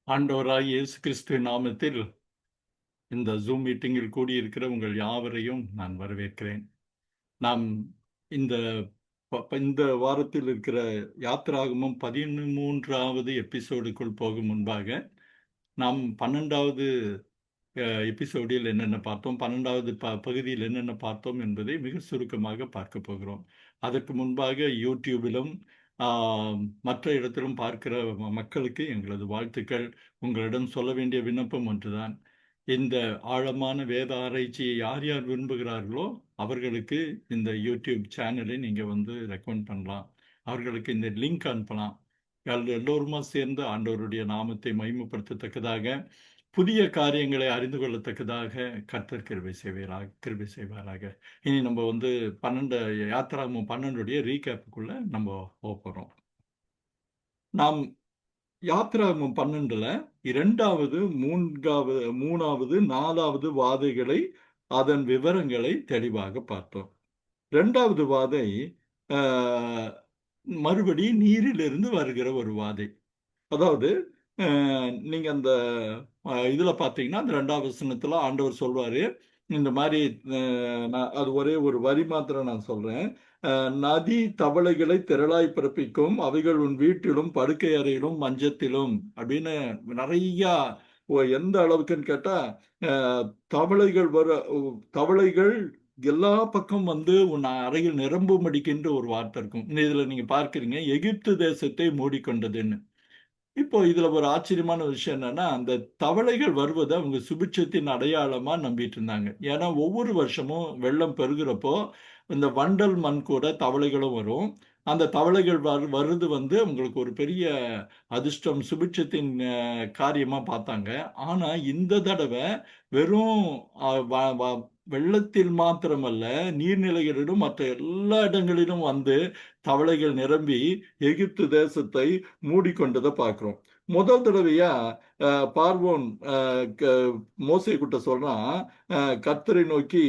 ஆண்டவராகிய இயேசு கிறிஸ்துவின் நாமத்தில் இந்த ஜூம் மீட்டிங்கில் கூடியிருக்கிற உங்கள் யாவரையும் நான் வரவேற்கிறேன். நாம் இந்த இந்த வாரத்தில் இருக்கிற யாத்திராகமம் 13வது எபிசோடுக்குள் போகும் முன்பாக நாம் 12வது எபிசோடில் என்னென்ன பார்த்தோம், 12வது பகுதியில் என்னென்ன பார்த்தோம் என்பதை மிக சுருக்கமாக பார்க்க போகிறோம். அதற்கு முன்பாக யூடியூபிலும் மற்ற இடத்திலும் பார்க்கிற மக்களுக்கு எங்களது வாழ்த்துக்கள். உங்களிடம் சொல்ல வேண்டிய விண்ணப்பம் ஒன்றுதான். இந்த ஆழமான வேத ஆராய்ச்சியை யார் யார் விரும்புகிறார்களோ அவர்களுக்கு இந்த யூடியூப் சேனலை நீங்கள் வந்து ரெக்கமெண்ட் பண்ணலாம். அவர்களுக்கு இந்த லிங்க் அனுப்பலாம். எல்லோருமா சேர்ந்து ஆண்டவருடைய நாமத்தை மகிமைப்படுத்தத்தக்கதாக, புதிய காரியங்களை அறிந்து கொள்ளத்தக்கதாக கர்த்தர் கிருபை செய்வாராக. இனி நம்ம வந்து 12 யாத்திராகமம் 12உடைய ரீகேப்புக்குள்ள நம்ம போகிறோம். நாம் யாத்திராகமம் 12ல 2வது, 3வது, 4வது வாதைகளை, அதன் விவரங்களை தெளிவாக பார்த்தோம். 2வது வாதை மறுபடி நீரிலிருந்து வருகிற ஒரு வாதை. அதாவது நீங்க அந்த இதுல பார்த்தீங்கன்னா, அந்த 2வது வசனத்துல ஆண்டவர் சொல்வாரு, இந்த மாதிரி அது ஒரே ஒரு வரி மாத்திரம் நான் சொல்றேன். நதி தவளைகளை திரளாய் பிறப்பிக்கும், அவைகள் உன் வீட்டிலும் படுக்கை அறையிலும் மஞ்சத்திலும் அப்படின்னு நிறைய எந்த அளவுக்குன்னு கேட்டா, தவளைகள் தவளைகள் எல்லா பக்கம் வந்து உன் அறையில் நிரம்பும்படிக்கின்ற ஒரு வார்த்தை இருக்கும். இதுல நீங்க பார்க்கிறீங்க, எகிப்து தேசத்தை மூடிக்கொண்டதுன்னு. இப்போ இதுல ஒரு ஆச்சரியமான விஷயம் என்னன்னா, அந்த தவளைகள் வருவதை அவங்க சுபிட்சத்தின் அடையாளமா நம்பிட்டு இருந்தாங்க. ஏன்னா ஒவ்வொரு வருஷமும் வெள்ளம் பெருகிறப்போ இந்த வண்டல் மண் கூட தவளைகளும் வரும். அந்த தவளைகள் வருது வந்து உங்களுக்கு ஒரு பெரிய அதிர்ஷ்டம், சுபிட்சத்தின் காரியமா பார்த்தாங்க. ஆனா இந்த தடவை வெறும் வெள்ளத்தில் மாத்திரமல்ல, நீர்நிலைகளிலும் மற்ற எல்லா இடங்களிலும் வந்து தவளைகள் நிரம்பி எகிப்து தேசத்தை மூடிக்கொண்டதை பார்க்கிறோம். முதல் தடவையா பார்வோன் மோசே கிட்ட சொல்றான், கர்த்தரை நோக்கி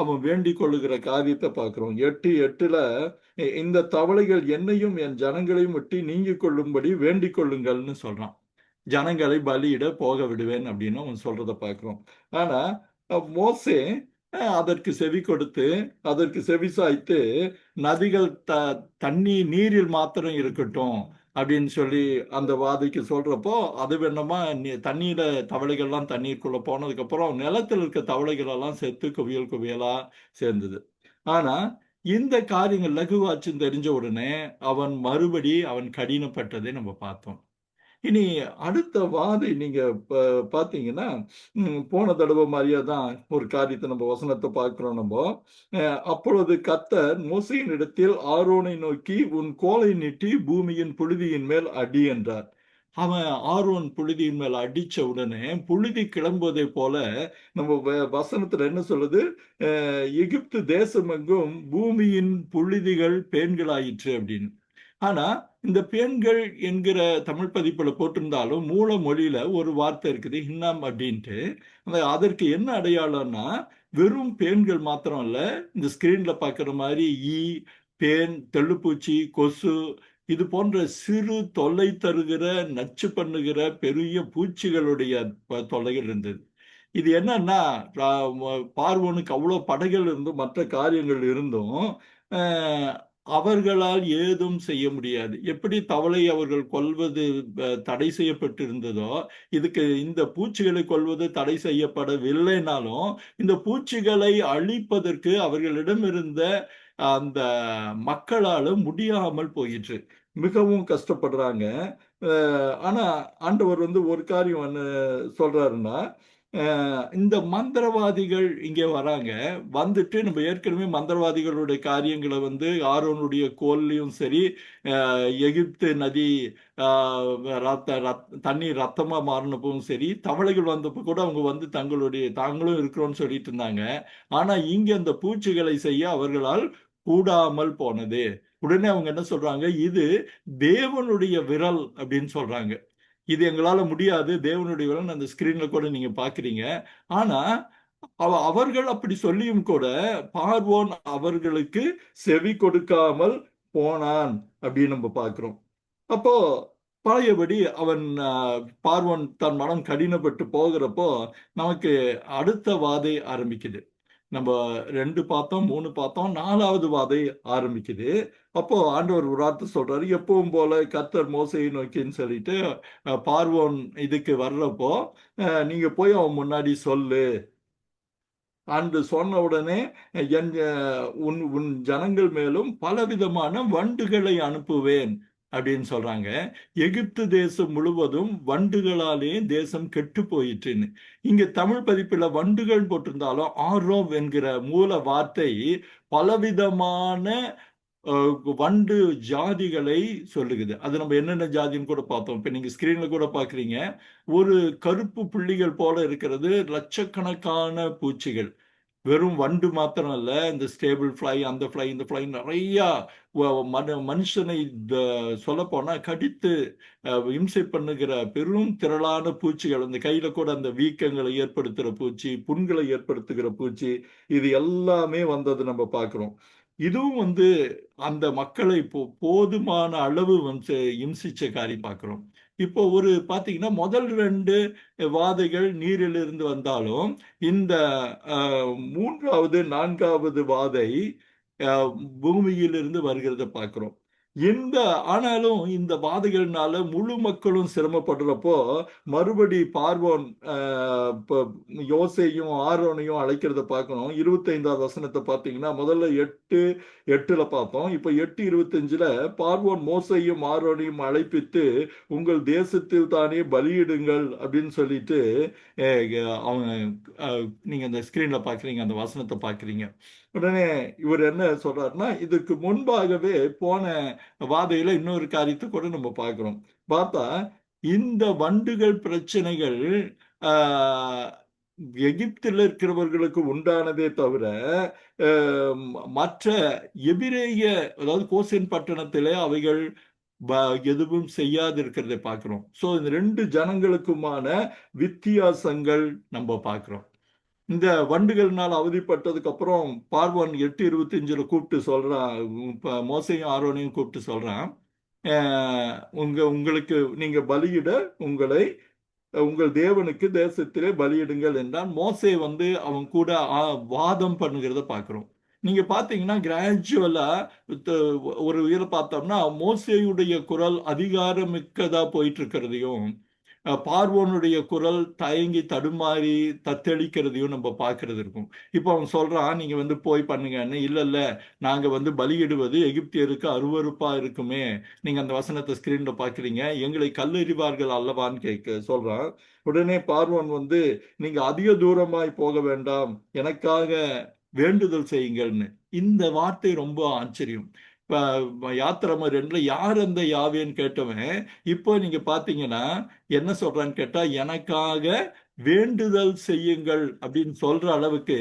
அவன் வேண்டிக் கொள்ளுகிற காரியத்தை பார்க்கிறோம். 8:8ல இந்த தவளைகள் என்னையும் என் ஜனங்களையும் விட்டு நீங்கிக் கொள்ளும்படி வேண்டிக் கொள்ளுங்கள்னு சொல்றான். ஜனங்களை பலியிட போக விடுவேன் அப்படின்னு அவன் சொல்றதை பார்க்கிறோம். ஆனா மோசே அதற்கு செவி கொடுத்து, அதற்கு செவி சாய்த்து, நதிகள் தண்ணி நீரில் மாத்திரம் இருக்கட்டும் அப்படின்னு சொல்லி அந்த வாதைக்கு சொல்றப்போ, அது வேணுமா தண்ணீர தவளைகள்லாம் தண்ணீருக்குள்ள போனதுக்கு அப்புறம் நிலத்தில் இருக்க தவளைகள் எல்லாம் செத்து குவியல் குவியலா சேர்ந்தது. ஆனா இந்த காரியங்கள் லகுவாச்சுன்னு தெரிஞ்ச உடனே அவன் கடினப்பட்டதை நம்ம பார்த்தோம். இனி அடுத்த வாதை நீங்க பார்த்தீங்கன்னா, போன தடவை மாதிரியே தான் ஒரு காரியத்தை நம்ம வசனத்தை பார்க்கிறோம் நம்ம. அப்பொழுது கர்த்தர் மோசேயின் இடத்தில் ஆரோனை நோக்கி, உன் கோலை நீட்டி பூமியின் புழுதியின் மேல் அடி என்றார். அவன் ஆரோன் புழுதியின் மேல் அடிச்ச உடனே புழுதி கிளம்புவதை போல நம்ம வசனத்துல என்ன சொல்லுது, எகிப்து தேசமெங்கும் பூமியின் புழுதிகள் பேன்களாயிற்று அப்படின்னு. ஆனா இந்த பெண்கள் என்கிற தமிழ் பதிப்புல போட்டிருந்தாலும் மூல மொழியில ஒரு வார்த்தை இருக்குது, ஹின்னாம் அப்படின்ட்டு. அதற்கு என்ன அடையாளம்னா, வெறும் பேன்கள் மாத்திரம் இல்ல, இந்த ஸ்கிரீன்ல பார்க்குற மாதிரி பேன், தெள்ளுப்பூச்சி, கொசு இது போன்ற சிறு தொல்லை தருகிற, நச்சு பண்ணுகிற பெரிய பூச்சிகளுடைய தொல்லைகள் இருந்தது. இது என்னன்னா, பார்வோனுக்கு அவ்வளோ படைகள் இருந்தும் மற்ற காரியங்கள் இருந்தும் அவர்களால் ஏதும் செய்ய முடியாது. எப்படி தவளை அவர்கள் கொல்வது தடை செய்யப்பட்டிருந்ததோ, இதுக்கு இந்த பூச்சிகளை கொல்வது தடை செய்யப்படவில்லைனாலும், இந்த பூச்சிகளை அழிப்பதற்கு அவர்களிடம் இருந்த அந்த மக்களால முடியாமல் போயிற்று. மிகவும் கஷ்டப்படுறாங்க. ஆனா ஆண்டவர் வந்து ஒரு காரியம் என்ன சொல்றாருன்னா, இந்த மந்திரவாதிகள் இங்கே வராங்க. வந்துட்டு நம்ம ஏற்கனவே மந்திரவாதிகளுடைய காரியங்களை வந்து ஆரோனுடைய கோல்லையும் சரி, எகிப்து நதி தண்ணீர் ரத்தமா மாறினப்பவும் சரி, தவளைகள் வந்தப்போ கூட அவங்க வந்து தாங்களும் இருக்கிறோம்னு சொல்லிட்டு இருந்தாங்க. ஆனா இங்க அந்த பூச்சிகளை செய்ய அவர்களால் கூடாமல் போனது. உடனே அவங்க என்ன சொல்றாங்க, இது தேவனுடைய விரல் அப்படின்னு சொல்றாங்க. இது எங்களால முடியாது, தேவனுடைய விரல் அந்த ஸ்கிரீன்ல கூட நீங்க பாக்குறீங்க. ஆனா அவர்கள் அப்படி சொல்லியும் கூட பார்வோன் அவர்களுக்கு செவி கொடுக்காமல் போனான் அப்படின்னு நம்ம பார்க்கிறோம். அப்போ பழையபடி அவன் பார்வோன் தன் மனம் கடினப்பட்டு போகிறப்போ நமக்கு அடுத்த வாதை ஆரம்பிக்குது. நம்ம 2 பார்த்தோம், 3 பார்த்தோம், 4வது வாதை ஆரம்பிக்குது. அப்போ ஆண்டவர் ஒரு வார்த்தை சொல்றாரு, எப்பவும் போல கர்த்தர் மோசேயை நோக்கின்னு சொல்லிட்டு பார்வோன் இதுக்கு வர்றப்போ நீங்க போய் அவன் முன்னாடி சொல்லு அன்று சொன்ன உடனே என் உன் உன் ஜனங்கள் மேலும் பலவிதமான வண்டுகளை அனுப்புவேன் அப்படின்னு சொல்றாங்க. எகிப்து தேசம் முழுவதும் வண்டுகளாலே தேசம் கெட்டு போயிற்றுன்னு. இங்க தமிழ் பதிப்பில் வண்டுகள் போட்டிருந்தாலும் ஆரோவ் என்கிற மூல வார்த்தை பலவிதமான வண்டு ஜாதிகளை சொல்லுகிறது. அது நம்ம என்னென்ன ஜாதின்னு கூட பார்த்தோம். இப்ப நீங்க ஸ்கிரீன்ல கூட பாக்குறீங்க. ஒரு கருப்பு புள்ளிகள் போல இருக்கிறது லட்சக்கணக்கான பூச்சிகள். வெறும் வண்டு மாத்திரம் இல்ல, இந்த ஸ்டேபிள் ஃப்ளை, அந்த ஃப்ளை, இந்த ஃப்ளை நிறைய மனுஷனை சொல்ல போனா கடித்து இம்சை பண்ணுகிற பெரும் திரளான பூச்சிகள். அந்த கையில கூட அந்த வீக்கங்களை ஏற்படுத்துகிற பூச்சி, புண்களை ஏற்படுத்துகிற பூச்சி, இது எல்லாமே வந்தது நம்ம பார்க்கிறோம். இதுவும் அந்த மக்களை போதுமான அளவு இம்சிச்ச காரியம் பார்க்கிறோம். இப்போ பாத்தீங்கன்னா முதல் 2 வாதைகள் நீரிலிருந்து வந்தாலும் இந்த 3வது 4வது வாதை பூமியிலிருந்து வருகிறத பார்க்கிறோம். ஆனாலும் இந்த வாதைகள்னால முழு மக்களும் சிரமப்படுறப்போ மறுபடி பார்வோன் யோசேயும் ஆரோனையும் அழைக்கிறத பார்க்கணும். 25வது வசனத்தை பார்த்தீங்கன்னா முதல்ல 8:8 பார்த்தோம். இப்ப 8:25 பார்வோன் மோசையும் ஆரோனையும் அழைப்பித்து உங்கள் தேசத்தில் தானே பலியிடுங்கள் அப்படின்னு சொல்லிட்டு அவங்க நீங்க அந்த ஸ்கிரீன்ல பாக்குறீங்க, அந்த வசனத்தை பாக்குறீங்க. உடனே இவர் என்ன சொல்றாருன்னா, இதுக்கு முன்பாகவே போன வாதையில இன்னொரு காரியத்தை கூட நம்ம பார்க்கிறோம். பார்த்தா இந்த வண்டுகள் பிரச்சனைகள் எகிப்தில் இருக்கிறவர்களுக்கு உண்டானதே தவிர மற்ற எபிரேய அதாவது கோசேன் பட்டணத்திலே அவைகள் எதுவும் செய்யாது இருக்கிறதை பார்க்கிறோம். சோ இந்த 2 ஜனங்களுக்குமான வித்தியாசங்கள் நம்ம பார்க்கிறோம். இந்த வண்டுகள்னால் அவதிப்பட்டதுக்கு அப்புறம் பார்வோன் 8:25 கூப்பிட்டு சொல்றான், மோசையும் ஆரோனையும் கூப்பிட்டு சொல்றான், உங்களுக்கு நீங்க பலியிட உங்கள் தேவனுக்கு தேசத்திலே பலியிடுங்கள் என்றால் மோசே அவன் கூட வாதம் பண்ணுகிறத பார்க்கிறோம். நீங்க பாத்தீங்கன்னா கிராஜுவலா ஒரு இதில் பார்த்தோம்னா மோசேயுடைய குரல் அதிகாரமிக்கதா போயிட்டு இருக்கிறதையும் பார்வோனுடைய குரல் தயங்கி தடுமாறி தத்தளிக்கிறதையும் நம்ம பார்க்கறது இருக்கும். இப்போ அவன் சொல்றான், நீங்க போய் பண்ணுங்கன்னு. இல்ல நாங்க பலியிடுவது எகிப்தியருக்கு அருவருப்பா இருக்குமே. நீங்க அந்த வசனத்தை ஸ்கிரீன்ல பாக்குறீங்க. எங்களை கல்லெறிவார்கள் அல்லவான்னு சொல்றான். உடனே பார்வோன் நீங்க அதிக தூரமாய் போக வேண்டாம், எனக்காக வேண்டுதல் செய்யுங்கள்னு. இந்த வார்த்தை ரொம்ப ஆச்சரியம். இப்ப யாத்திரமா 2ல யார் அந்த யாவேன்னு கேட்டவன் இப்போ நீங்க பாத்தீங்கன்னா என்ன சொல்றான்னு கேட்டா, எனக்காக வேண்டுதல் செய்யுங்கள் அப்படின்னு சொல்ற அளவுக்கு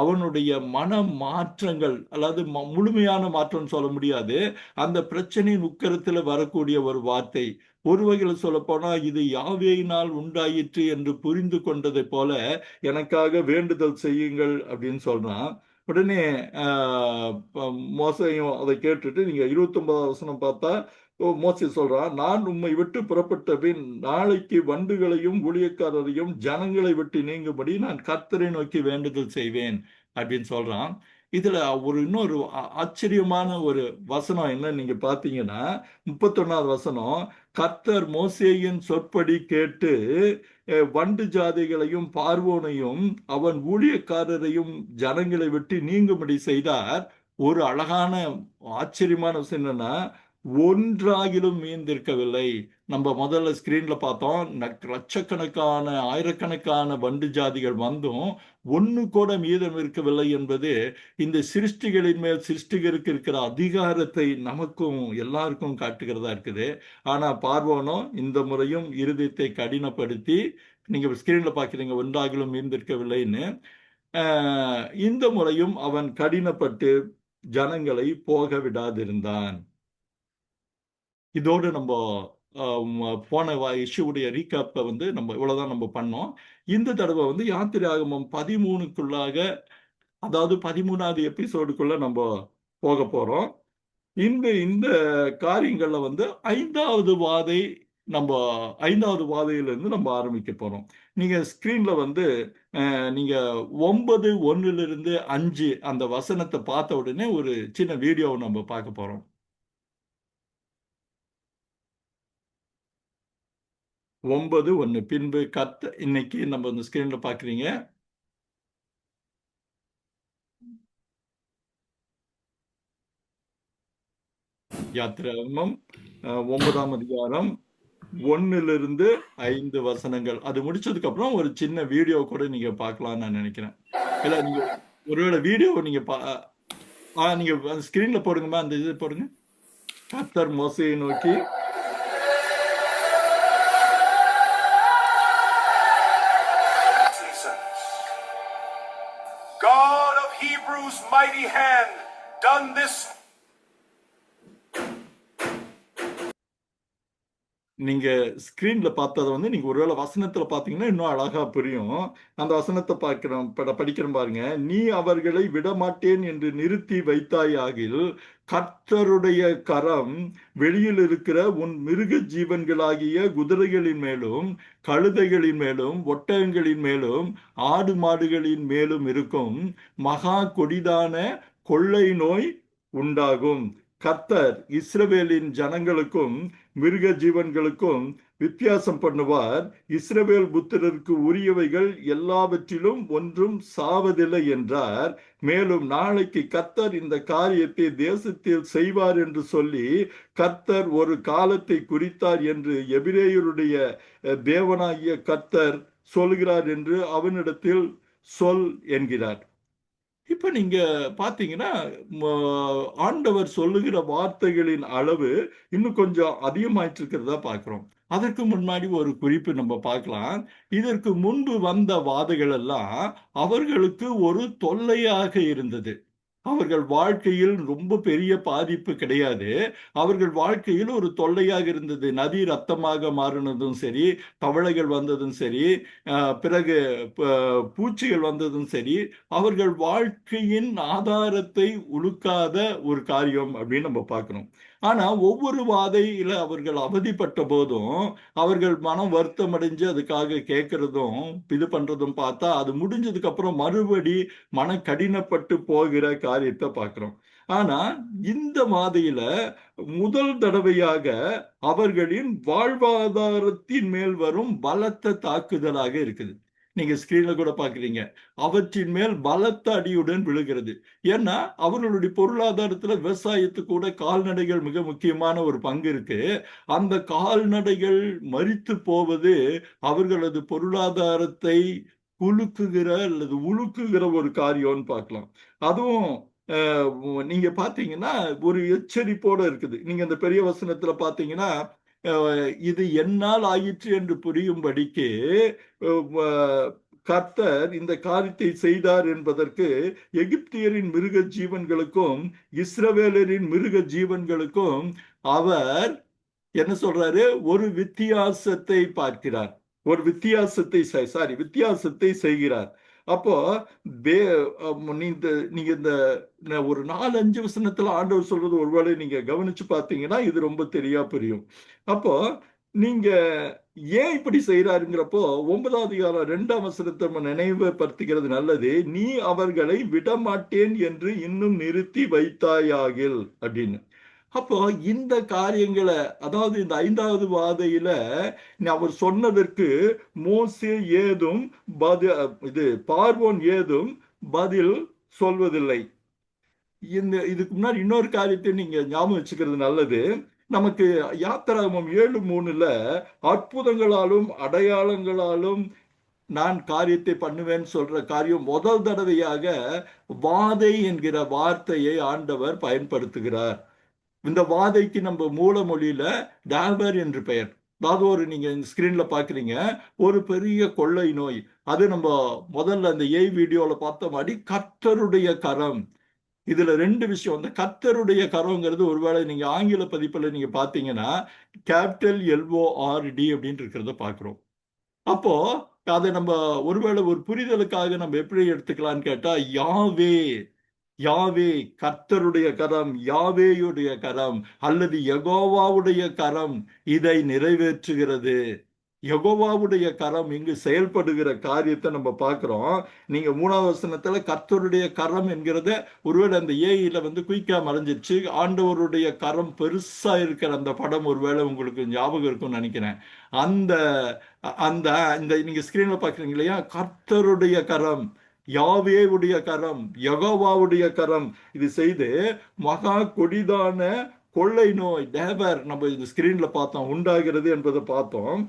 அவனுடைய மன மாற்றங்கள், அதாவது முழுமையான மாற்றம் சொல்ல முடியாது, அந்த பிரச்சனையின் உக்கரத்துல வரக்கூடிய ஒரு வார்த்தை. ஒரு வகையில் சொல்ல போனா இது யாவேயினால் உண்டாயிற்று என்று புரிந்து கொண்டதை போல எனக்காக வேண்டுதல் செய்யுங்கள் அப்படின்னு சொல்றான். உடனே மோசையும் அதை கேட்டுட்டு நீங்க 29வது வசனம் பார்த்தா மோசே சொல்றான், நான் உம்மை விட்டு புறப்பட்ட பின் நாளைக்கு வண்டுகளையும் ஊழியக்காரரையும் ஜனங்களை விட்டு நீங்கும்படி நான் கர்த்தரை நோக்கி வேண்டுதல் செய்வேன் அப்படின்னு சொல்றான். இதுல இன்னொரு ஆச்சரியமான ஒரு வசனம் என்ன நீங்க பாத்தீங்கன்னா 31வது வசனம், கர்த்தர் மோசேயின் சொற்படி கேட்டு வண்டு ஜாதிகளையும் பார்வோனையும் அவன் ஊழியக்காரரையும் ஜனங்களை விட்டு நீங்கும்படி செய்தார். ஒரு அழகான ஆச்சரியமான விஷயம் என்னன்னா, ஒன்றாகிலும் மீந்திருக்கவில்லை. நம்ம முதல்ல ஸ்கிரீன்ல பார்த்தோம், லட்சக்கணக்கான ஆயிரக்கணக்கான வண்டு ஜாதிகள் வந்தும் ஒண்ணு கூட மீதம் இருக்கவில்லை என்பது இந்த சிருஷ்டிகளின் மேல் சிருஷ்டிகருக்கு இருக்கிற அதிகாரத்தை நமக்கும் எல்லாருக்கும் காட்டுகிறதா இருக்குது. ஆனா பார்வோனோ இந்த முறையும் இருதயத்தை கடினப்படுத்தி, நீங்க ஸ்கிரீன்ல பாக்கிறீங்க ஒன்றாகிலும் மீந்திருக்கவில்லைன்னு, இந்த முறையும் அவன் கடினப்பட்டு ஜனங்களை போக விடாதிருந்தான். இதோடு நம்ம போன இஷ்யூடைய ரீகேப்பை நம்ம இவ்வளவுதான் நம்ம பண்ணோம். இந்த தடவை யாத்திராகமம் 13க்குள்ளாக, அதாவது 13வது எபிசோடுக்குள்ள நம்ம போக போறோம். இந்த காரியங்கள்ல 5வது வாதை நம்ம 5வது வாதையிலிருந்து நம்ம ஆரம்பிக்க போறோம். நீங்க ஸ்கிரீன்ல வந்து நீங்க 9:1 5 அந்த வசனத்தை பார்த்த உடனே ஒரு சின்ன வீடியோவை நம்ம பார்க்க போறோம். 9:1 பின்பு இன்னைக்கு நம்ம இந்த ஸ்கிரீன்ல பாக்குறீங்க. யாத்திராகமம் 9ஆம் அதிகாரம் 1-5 வசனங்கள். அது முடிச்சதுக்கு அப்புறம் ஒரு சின்ன வீடியோ கூட நீங்க பார்க்கலாம்னு நான் நினைக்கிறேன். இல்ல நீங்க ஒருவேளை வீடியோ நீங்க நீங்க ஸ்கிரீன்ல போடுங்கம்மா, அந்த இது போடுங்க. கர்த்தர் மோசேயை நோக்கி God of Hebrews' mighty hand done this. நீங்க ஸ்கிரீன்ல பார்த்ததை வந்து நீங்க ஒருவேளை வசனத்துல பார்த்தீங்கன்னா இன்னும் அழகா புரியும். அந்த வசனத்தை படிக்கிறோம் பாருங்க. நீ அவர்களை விடமாட்டேன் என்று நிறுத்தி வைத்தாயாகில் கர்த்தருடைய கரம் வெளியில் இருக்கிற உன் மிருக ஜீவன்களாகிய குதிரைகளின் மேலும் கழுதைகளின் மேலும் ஒட்டகங்களின் மேலும் ஆடு மாடுகளின் மேலும் இருக்கும். மகா கொடிதான கொள்ளை நோய் உண்டாகும். கர்த்தர் இஸ்ரவேலின் ஜனங்களுக்கும் மிருக ஜீவன்களுக்கும் வித்தியாசம் பண்ணுவார். இஸ்ரவேல் புத்திரருக்கு உரியவைகள் எல்லாவற்றிலும் ஒன்றும் சாவதில்லை என்றார். மேலும் நாளைக்கு கர்த்தர் இந்த காரியத்தை தேசத்தில் செய்வார் என்று சொல்லி கர்த்தர் ஒரு காலத்தை குறித்தார் என்று எபிரேயருடைய தேவனாகிய கர்த்தர் சொல்கிறார் என்று அவனிடத்தில் சொல் என்கிறார். இப்ப நீங்க பாத்தீங்கன்னா ஆண்டவர் சொல்லுகிற வார்த்தைகளின் அளவு இன்னும் கொஞ்சம் அதிகமாயிட்டு இருக்கிறதா பார்க்கிறோம். அதற்கு முன்னாடி ஒரு குறிப்பு நம்ம பார்க்கலாம். இதற்கு முன்பு வந்த வாதைகள் எல்லாம் அவர்களுக்கு ஒரு தொல்லையாக இருந்தது. அவர்கள் வாழ்க்கையில் ரொம்ப பெரிய பாதிப்பு கிடையாது. அவர்கள் வாழ்க்கையில் ஒரு தொல்லையாக இருந்தது. நதி ரத்தமாக மாறினதும் சரி, தவளைகள் வந்ததும் சரி, பிறகு பூச்சிகள் வந்ததும் சரி, அவர்கள் வாழ்க்கையின் ஆதாரத்தை உழுக்காத ஒரு காரியம் அப்படின்னு நம்ம பார்க்கணும். ஆனா ஒவ்வொரு வாதையில அவர்கள் அவதிப்பட்ட போதும் அவர்கள் மனம் வருத்தம் அடைஞ்சு அதுக்காக கேட்கறதும் இது பண்றதும் பார்த்தா அது முடிஞ்சதுக்கு அப்புறம் மறுபடி மன கடினப்பட்டு போகிற காரியத்தை பார்க்கிறோம். ஆனா இந்த வாதையில முதல் தடவையாக அவர்களின் வாழ்வாதாரத்தின் மேல் வரும் பலத்த தாக்குதலாக இருக்குது. நீங்க ஸ்கிரீன்ல கூட பாக்குறீங்க. அவற்றின் மேல் பலத்த அடியுடன் விழுகிறது. ஏன்னா அவர்களுடைய பொருளாதாரத்துல விவசாயத்துக்கு கூட கால்நடைகள் மிக முக்கியமான ஒரு பங்கு இருக்கு. அந்த கால்நடைகள் மரித்து போவது அவர்களது பொருளாதாரத்தை குலுக்குகிற அல்லது உலுக்குகிற ஒரு காரியம்னு பார்க்கலாம். அதுவும் நீங்க பாத்தீங்கன்னா ஒரு எச்சரிப்போட இருக்குது. நீங்க இந்த பெரிய வசனத்துல பாத்தீங்கன்னா இது என்னால் ஆயிற்று என்று புரியும்படிக்கு கர்த்தர் இந்த காரியத்தை செய்தார் என்பதற்கு எகிப்தியரின் மிருக ஜீவன்களுக்கும் இஸ்ரவேலரின் மிருக ஜீவன்களுக்கும் அவர் என்ன சொல்றாரு? ஒரு வித்தியாசத்தை பார்க்கிறார். ஒரு வித்தியாசத்தை செய்கிறார். அப்போ நீங்க இந்த ஒரு 4-5 வசனத்துல ஆண்டவர் சொல்றது ஒருவேளை நீங்க கவனிச்சு பார்த்தீங்கன்னா இது ரொம்ப தெரியா புரியும். அப்போ நீங்க ஏன் இப்படி செய்யறாருங்கிறப்போ 9வது அதிகாரம் 2ஆம் வசனத்தை நம்ம நினைவுபடுத்துகிறது நல்லது. நீ அவர்களை விடமாட்டேன் என்று இன்னும் நிறுத்தி வைத்தாயாகில் அப்படின்னு. அப்போ இந்த காரியங்களை, அதாவது இந்த 5வது வாதையில அவர் சொன்னதற்கு மோசே ஏதும் பார்வோன் ஏதும் பதில் சொல்வதில்லை. இதுக்கு முன்னாடி இன்னொரு காரியத்தை நீங்க ஞாபகம் வச்சுக்கிறது நல்லது. நமக்கு யாத்திராகமம் 7:3 அற்புதங்களாலும் அடையாளங்களாலும் நான் காரியத்தை பண்ணுவேன்னு சொல்ற காரியம் முதல் தடவையாக வாதை என்கிற வார்த்தையை ஆண்டவர் பயன்படுத்துகிறார். இந்த வாதைக்கு நம்ம மூல மொழியில டாபர் என்று பெயர். அதாவது நீங்க ஸ்கிரீன்ல பாக்குறீங்க ஒரு பெரிய கொள்ளை நோய். அது நம்ம முதல்ல அந்த வீடியோல பார்த்த மாதிரி கர்த்தருடைய கரம். இதுல 2 விஷயம். அந்த கர்த்தருடைய கரம்ங்கிறது ஒருவேளை நீங்க ஆங்கில பதிப்புல நீங்க பாத்தீங்கன்னா கேபிட்டல் LORD அப்படின்னு இருக்கிறத பாக்குறோம். அப்போ அதை நம்ம ஒருவேளை ஒரு புரிதலுக்காக நம்ம எப்படி எடுத்துக்கலாம்னு கேட்டா யாவே யாவே, கர்த்தருடைய கரம், யாவேயுடைய கரம் அல்லது யெகோவாவுடைய கரம் இதை நிறைவேற்றுகிறது. யெகோவாவுடைய கரம் இங்கு செயல்படுகிற காரியத்தை நம்ம பார்க்கிறோம். நீங்க 3வது வசனத்துல கர்த்தருடைய கரம் என்கிறத ஒருவேளை அந்த ஏயில குயிக்கா மறைஞ்சிருச்சு. ஆண்டவருடைய கரம் பெருசா இருக்கிற அந்த படம் ஒருவேளை உங்களுக்கு ஞாபகம் இருக்கும்னு நினைக்கிறேன். அந்த அந்த இந்த நீங்க ஸ்கிரீன்ல பாக்குறீங்க இல்லையா, கர்த்தருடைய கரம், யாவேவுடைய கரம், யெகோவாவுடைய கரம் இது செய்து மகா கொடிதான கொள்ளை நோய் டேபர் நம்ம இந்த ஸ்கிரீன்ல பார்த்தோம் உண்டாகிறது என்பதை பார்த்தோம்.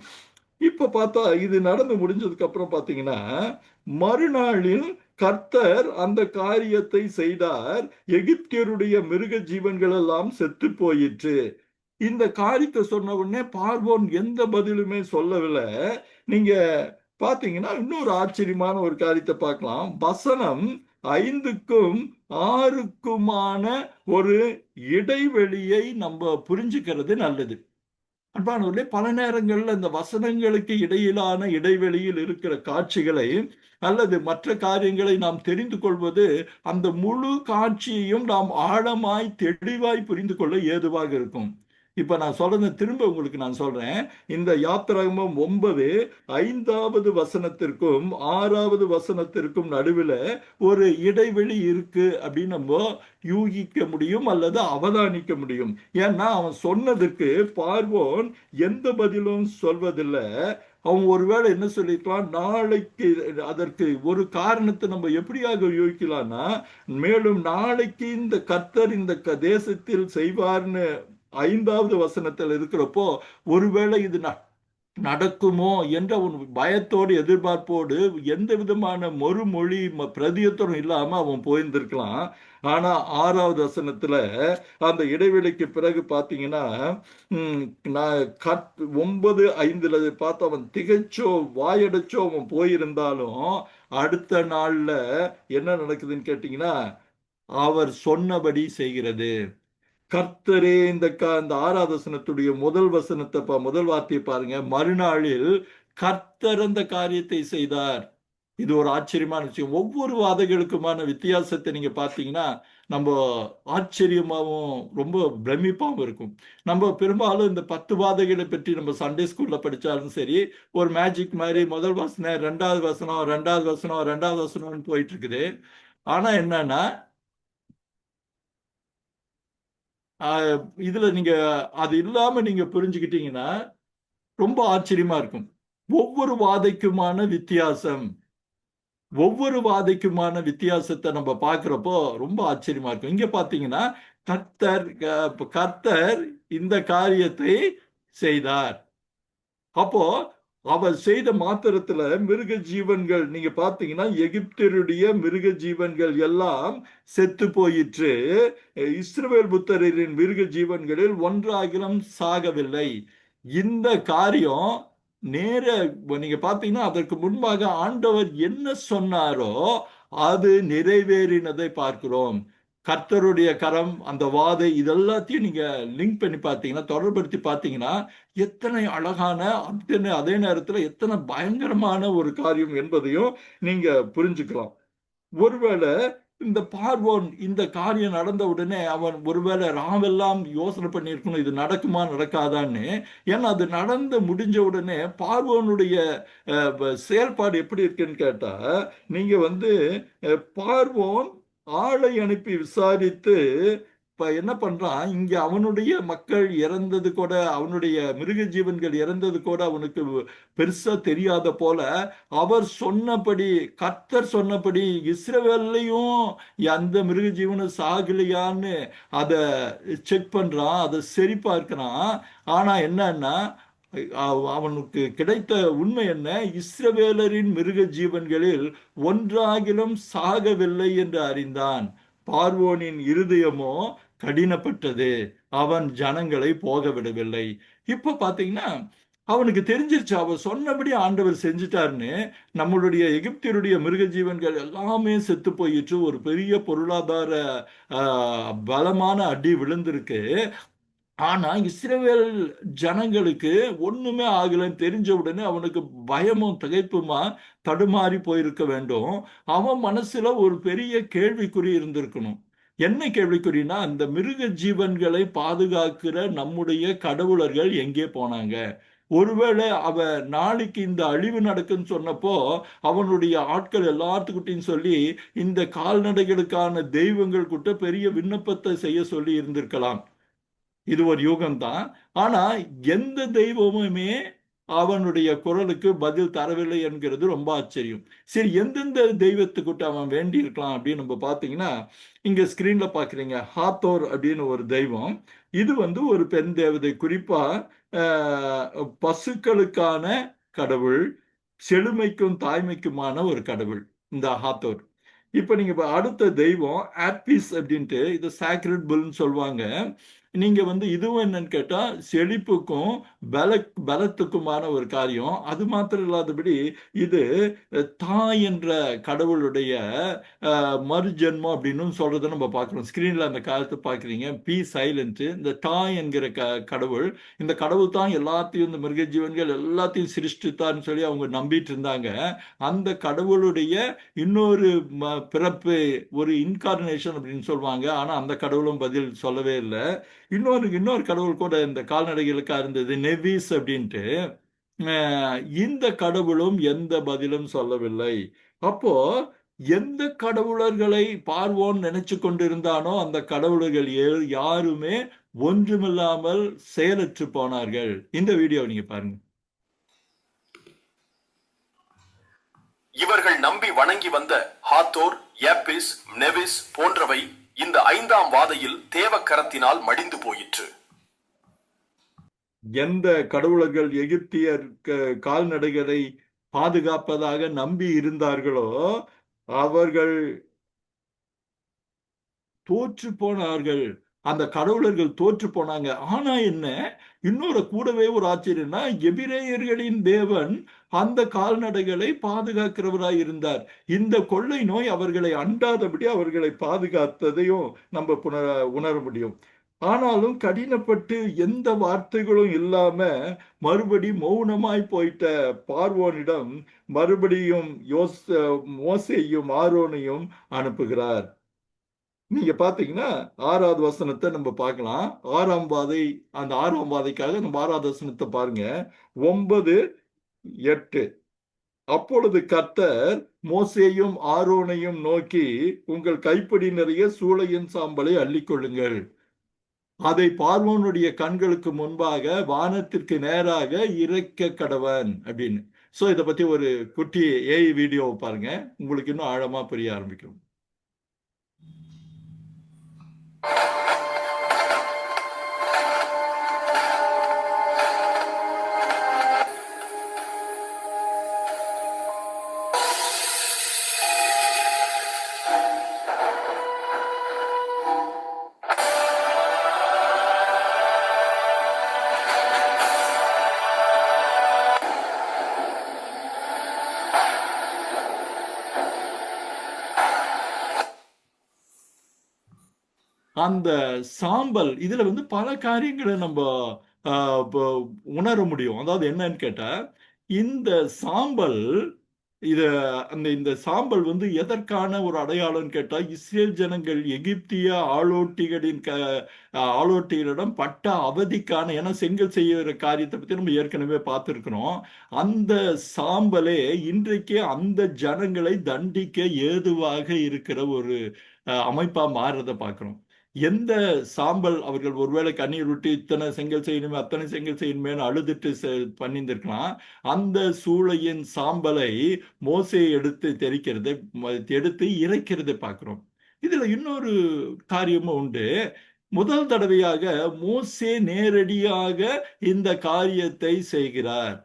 இப்ப பார்த்தா இது நடந்து முடிஞ்சதுக்கு அப்புறம் பாத்தீங்கன்னா, மறுநாளில் கர்த்தர் அந்த காரியத்தை செய்தார். எகிப்தியருடைய மிருக ஜீவன்கள் எல்லாம் செத்து போயிற்று. இந்த காரியத்தை சொன்ன உடனே பார்வோன் எந்த பதிலுமே சொல்லவில்லை. நீங்க பாத்தீங்கன்னா இன்னொரு ஆச்சரியமான ஒரு காரியத்தை பார்க்கலாம். வசனம் 5க்கும் 6க்குமான ஒரு இடைவெளியை நம்ம புரிஞ்சுக்கிறது நல்லது. அன்பானவர்களே, பல நேரங்கள்ல இந்த வசனங்களுக்கு இடையிலான இடைவெளியில் இருக்கிற காட்சிகளை அல்லது மற்ற காரியங்களை நாம் தெரிந்து கொள்வது அந்த முழு காட்சியையும் நாம் ஆழமாய் தெளிவாய் புரிந்து கொள்ள ஏதுவாக இருக்கும். இப்ப நான் சொல்றதை திரும்ப உங்களுக்கு நான் சொல்றேன். இந்த யாத்திராகமம் 9 5வது வசனத்திற்கும் 6வது வசனத்திற்கும் நடுவில் ஒரு இடைவெளி இருக்கு அப்படின்னு நம்ம யூகிக்க முடியும் அல்லது அவதானிக்க முடியும். ஏன்னா அவன் சொன்னதுக்கு பார்வோன் எந்த பதிலும் சொல்வதில்லை. அவன் ஒருவேளை என்ன சொல்லிருக்கலாம், நாளைக்கு அதற்கு ஒரு காரணத்தை நம்ம எப்படியாக யோசிக்கலாம்னா, மேலும் நாளைக்கு இந்த கர்த்தர் இந்த தேசத்தில் செய்வார்னு 5வது வசனத்தில் இருக்கிறப்போ ஒருவேளை இது நடக்குமோ என்ற ஒரு பயத்தோடு எதிர்பார்ப்போடு எந்த விதமான மறுமொழி பிரதியத்தரும் இல்லாம அவன் போயிருந்திருக்கலாம். ஆனா 6வது வசனத்துல அந்த இடைவெளிக்கு பிறகு பாத்தீங்கன்னா 9:5 பார்த்து அவன் திகைச்சோ வாயடைச்சோ அவன் போயிருந்தாலும் அடுத்த நாள்ல என்ன நடக்குதுன்னு கேட்டீங்கன்னா, அவர் சொன்னபடி செய்கிறது. கர்த்தரே இந்த 6வது வசனத்துடைய முதல் வசனத்தை முதல் வார்த்தையை பாருங்க. மறுநாளில் கர்த்தர் அந்த காரியத்தை செய்தார். இது ஒரு ஆச்சரியமான விஷயம். ஒவ்வொரு வாதைகளுக்குமான வித்தியாசத்தை நீங்க பார்த்தீங்கன்னா நம்ம ஆச்சரியமாகவும் ரொம்ப பிரமிப்பாகவும் இருக்கும். நம்ம பெரும்பாலும் இந்த 10 வாதைகளை பற்றி நம்ம சண்டே ஸ்கூல்ல படிச்சாலும் சரி, ஒரு மேஜிக் மாதிரி முதல் வசனம் 2வது வசனம் 2வது வசனம் 2வது வசனம்னு போயிட்டு இருக்குது. ஆனா என்னன்னா இதுல நீங்க அது இல்லாம நீங்க புரிஞ்சுக்கிட்டீங்கன்னா ரொம்ப ஆச்சரியமா இருக்கும். ஒவ்வொரு வாதைக்குமான வித்தியாசம், ஒவ்வொரு வாதைக்குமான வித்தியாசத்தை நம்ம பார்க்கிறப்போ ரொம்ப ஆச்சரியமா இருக்கும். இங்க பாத்தீங்கன்னா கர்த்தர் இந்த காரியத்தை செய்தார். அப்போ அவர் செய்த மாத்திரத்துல மிருக ஜீவன்கள் நீங்க பாத்தீங்கன்னா எகிப்தியருடைய மிருக ஜீவன்கள் எல்லாம் செத்து போயிற்று. இஸ்ரவேல் புத்திரரின் மிருக ஜீவன்களில் ஒன்றாகிலும் சாகவில்லை. இந்த காரியம் நேர நீங்க பாத்தீங்கன்னா அதற்கு முன்பாக ஆண்டவர் என்ன சொன்னாரோ அது நிறைவேறினதை பார்க்கிறோம். கர்த்தருடைய கரம், அந்த வாதை, இதெல்லாத்தையும் நீங்க லிங்க் பண்ணி பார்த்தீங்கன்னா, தொடர்படுத்தி பார்த்தீங்கன்னா எத்தனை அழகான அதே நேரத்தில் எத்தனை பயங்கரமான ஒரு காரியம் என்பதையும் நீங்க புரிஞ்சுக்கலாம். ஒருவேளை இந்த பார்வோன் இந்த காரியம் நடந்த உடனே அவன் ஒருவேளை ராவெல்லாம் யோசனை பண்ணியிருக்கணும், இது நடக்குமா நடக்காதான்னு. ஏன்னா அது நடந்து முடிஞ்ச உடனே பார்வோனுடைய செயல்பாடு எப்படி இருக்குன்னு கேட்டா, நீங்க பார்வோன் ஆளை அனுப்பி விசாரித்து என்ன பண்றான், இங்க அவனுடைய மக்கள் இறந்தது கூட, அவனுடைய மிருக ஜீவன்கள் இறந்தது கூட அவனுக்கு பெருசா தெரியாத போல அவர் சொன்னபடி, கர்த்தர் சொன்னபடி இஸ்ரவேல்லையும் அந்த மிருக ஜீவனை சாகலையான்னு அதை செக் பண்றான், அதை சரி பார்க்கிறான். ஆனா என்னன்னா அவனுக்கு கிடைத்த உண்மை என்ன, இஸ்ரவேலரின் மிருக ஜீவன்களில் ஒன்றாகிலும் சாகவில்லை என்று அறிந்தான். பார்வோனின் இருதயமோ கடினப்பட்டது, அவன் ஜனங்களை போக விடவில்லை. இப்ப பாத்தீங்கன்னா அவனுக்கு தெரிஞ்சிருச்சு, அவர் சொன்னபடி ஆண்டவர் செஞ்சுட்டாருன்னு. நம்மளுடைய எகிப்தியருடைய மிருக ஜீவன்கள் எல்லாமே செத்து போயிற்று. ஒரு பெரிய பொருளாதார பலமான அடி விழுந்திருக்கு. ஆனா இஸ்ரவேல் ஜனங்களுக்கு ஒண்ணுமே ஆகலைன்னு தெரிஞ்ச உடனே அவனுக்கு பயமும் திகைப்புமா தடுமாறி போயிருக்க வேண்டும். அவன் மனசுல ஒரு பெரிய கேள்விக்குறி இருந்திருக்கணும். என்ன கேள்விக்குறினா, அந்த மிருக ஜீவன்களை பாதுகாக்கிற நம்முடைய கடவுளர்கள் எங்கே போனாங்க? ஒருவேளை அவன் நாளைக்கு இந்த அழிவு நடக்குன்னு சொன்னப்போ அவனுடைய ஆட்கள் எல்லாத்துக்கிட்டையும் சொல்லி இந்த கால்நடைகளுக்கான தெய்வங்கள் கிட்ட பெரிய விண்ணப்பத்தை செய்ய சொல்லி இருந்திருக்கலாம். இது ஒரு யூகம்தான். ஆனா எந்த தெய்வமுமே அவனுடைய குரலுக்கு பதில் தரவில்லை என்கிறது ரொம்ப ஆச்சரியம். சரி, எந்தெந்த தெய்வத்துக்கிட்ட அவன் வேண்டி இருக்கலாம் அப்படின்னு நம்ம பார்த்தீங்கன்னா, இங்க ஸ்கிரீன்ல பாக்குறீங்க, ஹாத்தோர் அப்படின்னு ஒரு தெய்வம். இது வந்து ஒரு பெண் தேவதை. குறிப்பா பசுக்களுக்கான கடவுள், செழுமைக்கும் தாய்மைக்குமான ஒரு கடவுள் இந்த ஹாத்தோர். இப்ப நீங்க அடுத்த தெய்வம் ஆப்பிஸ் அப்படின்ட்டு, இது சாக்ரெட் புல்னு சொல்லுவாங்க. நீங்க வந்து இதுவும் என்னன்னு கேட்டா செழிப்புக்கும் பலத்துக்குமான ஒரு காரியம். அது மாத்திரம் இல்லாதபடி இது தாய் என்ற கடவுளுடைய மறுஜென்மம் அப்படின்னு சொல்றதை நம்ம பார்க்கிறோம். ஸ்கிரீன்ல அந்த காலத்தை பார்க்குறீங்க, பி சைலண்ட். இந்த தாய் என்கிற கடவுள், இந்த கடவுள் தான் எல்லாத்தையும், இந்த மிருக ஜீவன்கள் எல்லாத்தையும் சிருஷ்டித்தான்னு சொல்லி அவங்க நம்பிட்டு இருந்தாங்க. அந்த கடவுளுடைய இன்னொரு பிறப்பு, ஒரு இன்கார்னேஷன் அப்படின்னு சொல்லுவாங்க. ஆனா அந்த கடவுளும் பதில் சொல்லவே இல்லை. இன்னொரு கடவுள் கூட இந்த கால்நடைகளுக்கா இருந்தது, நெவிஸ் அப்படின்ட்டு. இந்த கடவுளும் எந்த பதிலும் சொல்லவில்லை. அப்போ எந்த கடவுளர்களை பார்வோன் நினைச்சு கொண்டிருந்தானோ அந்த கடவுளர்கள் யாருமே ஒன்றுமில்லாமல் செயலற்று போனார்கள். இந்த வீடியோ நீங்க பாருங்க. இவர்கள் நம்பி வணங்கி வந்த ஹாத்தோர், யாப்பிஸ், நெவிஸ் போன்றவை இந்த 5ஆம் வாதையில் தேவக்கரத்தினால் மடிந்து போயிற்று. எந்த கடவுளர்கள் எகிப்தியர் கால்நடைகளை பாதுகாப்பதாக நம்பி இருந்தார்களோ அவர்கள் தோற்று போனார்கள். அந்த கடவுளர்கள் தோற்று போனாங்க. ஆனா என்ன, இன்னொரு கூடவே ஒரு ஆச்சரியம்னா, எபிரேயர்களின் தேவன் அந்த கால்நடைகளை பாதுகாக்கிறவராய் இருந்தார். இந்த கொள்ளை நோய் அவர்களை அண்டாதபடி அவர்களை பாதுகாத்ததையும் நம்ம உணர முடியும். ஆனாலும் கடினப்பட்டு எந்த வார்த்தைகளும் இல்லாம மறுபடி மௌனமாய் போயிட்ட பார்வோனிடம் மறுபடியும் மோசேயும் ஆரோனையும் அனுப்புகிறார். நீங்க பாத்தீங்கன்னா 6வது வசனத்தை நம்ம பார்க்கலாம். அந்த 6ஆம் வாதைக்காக நம்ம 6வது வசனத்தை பாருங்க. 9, 8. அப்பொழுது கர்த்தர் மோசேயும் ஆரோனையும் நோக்கி, உங்கள் கைப்பிடி நிறைய சூளையின் சாம்பலை அள்ளிக்கொள்ளுங்கள், அதை பார்வோனுடைய கண்களுக்கு முன்பாக வானத்திற்கு நேராக இறைக்க கடவன் அப்படின்னு. சோ இதை பத்தி ஒரு குட்டி ஏஐ வீடியோவை பாருங்க, உங்களுக்கு இன்னும் ஆழமா புரிய ஆரம்பிக்கும். அந்த சாம்பல் இதுல வந்து பல காரியங்களை நம்ம உணர முடியும். அதாவது என்னன்னு கேட்டா, இந்த சாம்பல் இத இந்த சாம்பல் வந்து எதற்கான ஒரு அடையாளம் கேட்டா, இஸ்ரேல் ஜனங்கள் எகிப்திய ஆளோட்டிகளிடம் பட்ட அவதிக்கான, ஏன்னா செங்கல் செய்யற காரியத்தை பத்தி நம்ம ஏற்கனவே பார்த்திருக்கிறோம். அந்த சாம்பலே இன்றைக்கு அந்த ஜனங்களை தண்டிக்க ஏதுவாக இருக்கிற ஒரு அமைப்பா மாறுறதை பார்க்கிறோம். எந்த சாம்பல் அவர்கள் ஒருவேளை கண்ணீர் விட்டு இத்தனை செங்கல் செய்யணுமே அத்தனை செங்கல் செய்யணுமேனு அழுதுட்டு பண்ணியிருந்திருக்கலாம். அந்த சூளையின் சாம்பலை மோசே எடுத்து தெரிக்கிறது, எடுத்து இறைக்கிறதை பார்க்கிறோம். இதுல இன்னொரு காரியமும் உண்டு. முதல் தடவையாக மோசே நேரடியாக இந்த காரியத்தை செய்கிறார்.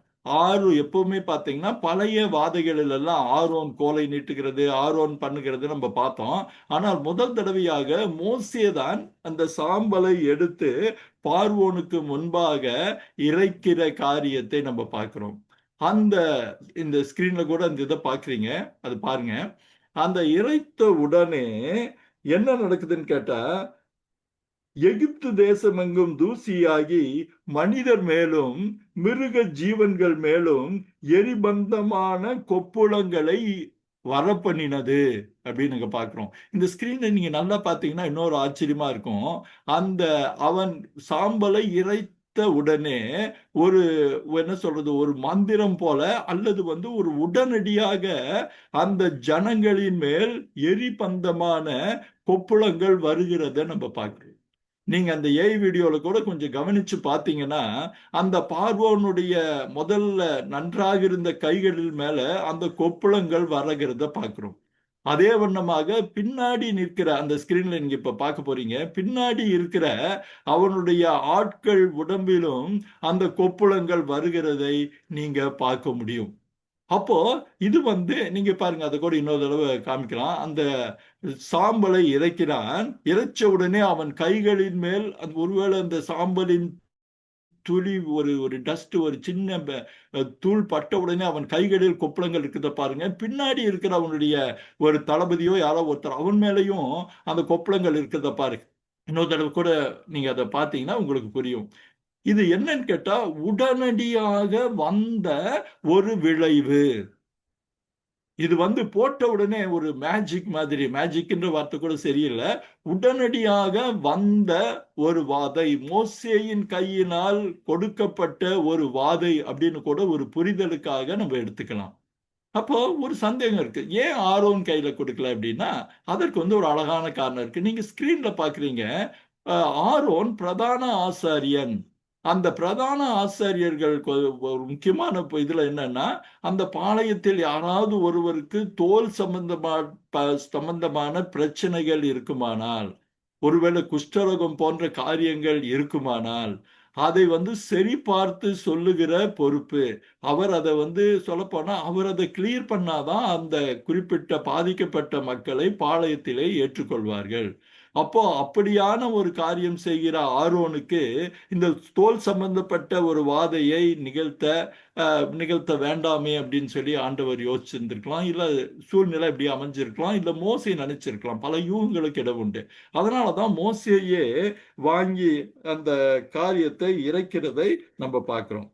எப்பவுமே பார்த்தீங்கன்னா பழைய வாதைகளில் எல்லாம் ஆரோன் கோலை நீட்டுகிறது, ஆரோன் பண்ணுகிறது நம்ம பார்த்தோம். ஆனால் முதல் தடவையாக மோசே தான் அந்த சாம்பலை எடுத்து பார்வோனுக்கு முன்பாக இறைக்கிற காரியத்தை நம்ம பார்க்கிறோம். இந்த ஸ்கிரீன்ல கூட அந்த இதை பார்க்குறீங்க, அது பாருங்க. அந்த இறைத்த உடனே என்ன நடக்குதுன்னு கேட்டா, எகிப்து தேசமெங்கும் தூசியாகி மனிதர் மேலும் மிருக ஜீவன்கள் மேலும் எரிபந்தமான கொப்புளங்களை வரப்பண்ணினது அப்படின்னு நாங்க பாக்குறோம். இந்த ஸ்கிரீன்ல நீங்க நல்லா பாத்தீங்கன்னா இன்னொரு ஆச்சரியமா இருக்கும். அந்த அவன் சாம்பலை இறைத்த உடனே ஒரு என்ன சொல்றது, ஒரு மந்திரம் போல அல்லது ஒரு உடனடியாக அந்த ஜனங்களின் மேல் எரிபந்தமான கொப்புளங்கள் வருகிறத நம்ம பார்க்கிறோம். நீங்க அந்த ஏஐ வீடியோல கூட கொஞ்சம் கவனிச்சு பார்த்தீங்கன்னா அந்த பார்வோனுடைய முதல்ல நன்றாக இருந்த கைகளில் மேல அந்த கொப்புளங்கள் வருகிறத பார்க்கிறோம். அதே வண்ணமாக பின்னாடி நிற்கிற அந்த ஸ்கிரீன்ல நீங்க இப்ப பார்க்க போறீங்க, பின்னாடி இருக்கிற அவனுடைய ஆட்கள் உடம்பிலும் அந்த கொப்புளங்கள் வருகிறதை நீங்க பார்க்க முடியும். அப்போ இது நீங்க பாருங்க, அதை கூட இன்னொரு தடவை காமிக்கலாம். அந்த சாம்பலை இறைக்கிறான், இறைச்ச உடனே அவன் கைகளின் மேல் அந்த ஒருவேளை அந்த சாம்பலின் துளி ஒரு ஒரு டஸ்ட் ஒரு சின்ன தூள் பட்ட உடனே அவன் கைகளில் கொப்பளங்கள் இருக்கிறத பாருங்க. பின்னாடி இருக்கிற அவனுடைய ஒரு தளபதியோ யாரோ ஒருத்தர் அவன் மேலேயும் அந்த கொப்பளங்கள் இருக்கிறத பாருங்க. இன்னொரு தடவை கூட நீங்க அதை பார்த்தீங்கன்னா உங்களுக்கு புரியும். இது என்னன்னு கேட்டா உடனடியாக வந்த ஒரு விளைவு. இது போட்ட உடனே ஒரு மேஜிக் மாதிரி, மேஜிக்ன்ற வார்த்தை கூட சரியில்லை, உடனடியாக வந்த ஒரு வாதை, மோசேயின் கையினால் கொடுக்கப்பட்ட ஒரு வாதை அப்படின்னு கூட ஒரு புரிதலுக்காக நம்ம எடுத்துக்கலாம். அப்போ ஒரு சந்தேகம் இருக்கு, ஏன் ஆரோன் கையில கொடுக்கல அப்படின்னா அதற்கு ஒரு அழகான காரணம் இருக்கு. நீங்க ஸ்கிரீன்ல பாக்குறீங்க, ஆரோன் பிரதான ஆசாரியன். அந்த பிரதான ஆசாரியர்கள் ஒரு முக்கியமான இதுல என்னன்னா, அந்த பாளையத்தில் யாராவது ஒருவருக்கு தோல் சம்பந்தமான பிரச்சனைகள் இருக்குமானால், ஒருவேளை குஷ்டரோகம் போன்ற காரியங்கள் இருக்குமானால் அதை சரி பார்த்து சொல்லுகிற பொறுப்பு அவர். அதை சொல்லப்போனா அவர் அதை கிளியர் பண்ணாதான் அந்த குறிப்பிட்ட பாதிக்கப்பட்ட மக்களை பாளையத்திலே ஏற்றுக்கொள்வார்கள். அப்போ அப்படியான ஒரு காரியம் செய்கிற ஆரோனுக்கு இந்த தோல் சம்பந்தப்பட்ட ஒரு வாதையை நிகழ்த்த வேண்டாமே அப்படின்னு சொல்லி ஆண்டவர் யோசிச்சிருந்திருக்கலாம், இல்ல சூழ்நிலை இப்படி அமைஞ்சிருக்கலாம், இல்ல மோசே நினைச்சிருக்கலாம். பல யூகங்களுக்கு இடம் உண்டு. அதனாலதான் மோசேயே வாங்கி அந்த காரியத்தை இறைக்கிறதை நம்ம பார்க்கிறோம்.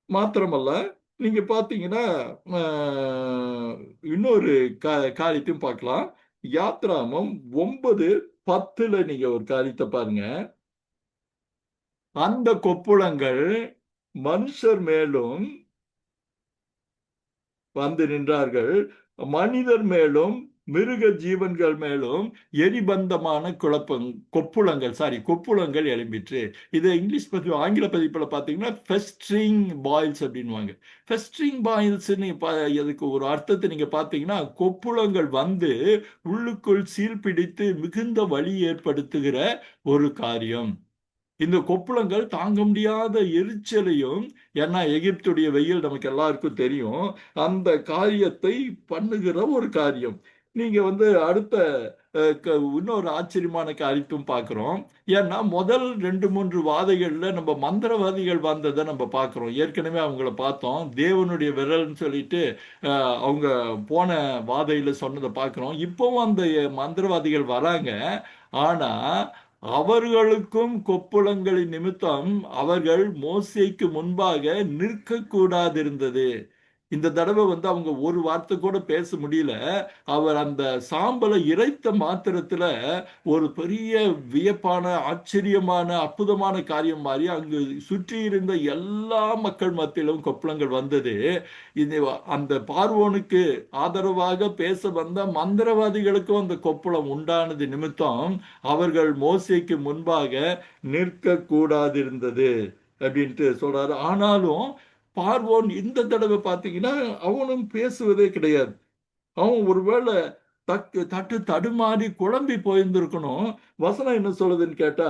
மாத்திரமல்ல, நீங்க பாத்தீங்கன்னா இன்னொரு காரியத்தையும் பார்க்கலாம். யாத்ராமம் 9:10 நீங்க ஒரு காரியத்தை பாருங்க. அந்த கொப்புளங்கள் மனுஷர் மேலும் வந்து நின்றார்கள், மனிதர் மேலும் மிருக ஜீவன்கள் மேலும் எரிபந்தமான கொப்புளங்கள் எழும்பிற்று. இது இங்கிலீஷ் ஆங்கில பதிப்பில் பார்த்தீங்கன்னா ஃபெஸ்ட்ரிங் பாயில்ஸ் அப்படின்வாங்க. ஃபெஸ்ட்ரிங் பாயில்ஸ் அதுக்கு ஒரு அர்த்தத்தை நீங்க பார்த்தீங்கன்னா கொப்புளங்கள் உள்ளுக்குள் சீல் பிடித்து மிகுந்த வலி ஏற்படுத்துகிற ஒரு காரியம். இந்த கொப்புளங்கள் தாங்க முடியாத எரிச்சலையும், ஏன்னா எகிப்துடைய வெயில் நமக்கு எல்லாருக்கும் தெரியும், அந்த காரியத்தை பண்ணுகிற ஒரு காரியம். நீங்க அடுத்த இன்னொரு ஆச்சரியமான காரியத்தையும் பார்க்கிறோம். ஏன்னா முதல் 2-3 வாதைகள்ல நம்ம மந்திரவாதிகள் வந்ததை நம்ம பார்க்கிறோம். ஏற்கனவே அவங்கள பார்த்தோம், தேவனுடைய விரல்னு சொல்லிட்டு அவங்க போன வாதையில சொன்னதை பார்க்கிறோம். இப்பவும் அந்த மந்திரவாதிகள் வராங்க. ஆனா அவர்களுக்கும் கொப்புளங்களின் நிமித்தம் அவர்கள் மோசேக்கு முன்பாக நிற்கக்கூடாதிருந்தது. இந்த தடவை அவங்க ஒரு வார்த்தை கூட பேச முடியல. அவர் அந்த சாம்பலை இறைத்த மாத்திரத்துல ஒரு பெரிய வியப்பான ஆச்சரியமான அற்புதமான காரியம் மாதிரி அங்கு சுற்றி இருந்த எல்லா மக்கள் மத்தியிலும் கொப்பளங்கள் வந்தது. இது அந்த பார்வோனுக்கு ஆதரவாக பேச வந்த மந்திரவாதிகளுக்கும் அந்த கொப்பளம் உண்டானது நிமித்தம் அவர்கள் மோசேக்கு முன்பாக நிற்க கூடாதிருந்தது அப்படின்ட்டு சொல்றாரு. ஆனாலும் பார்வோன் இந்த தடவை பார்த்தீங்கன்னா அவனும் பேசுவதே கிடையாது. அவன் ஒருவேளை தட்டு தடுமாறி குழம்பி போயிருந்திருக்கணும். வசனம் என்ன சொல்லுதுன்னு கேட்டா,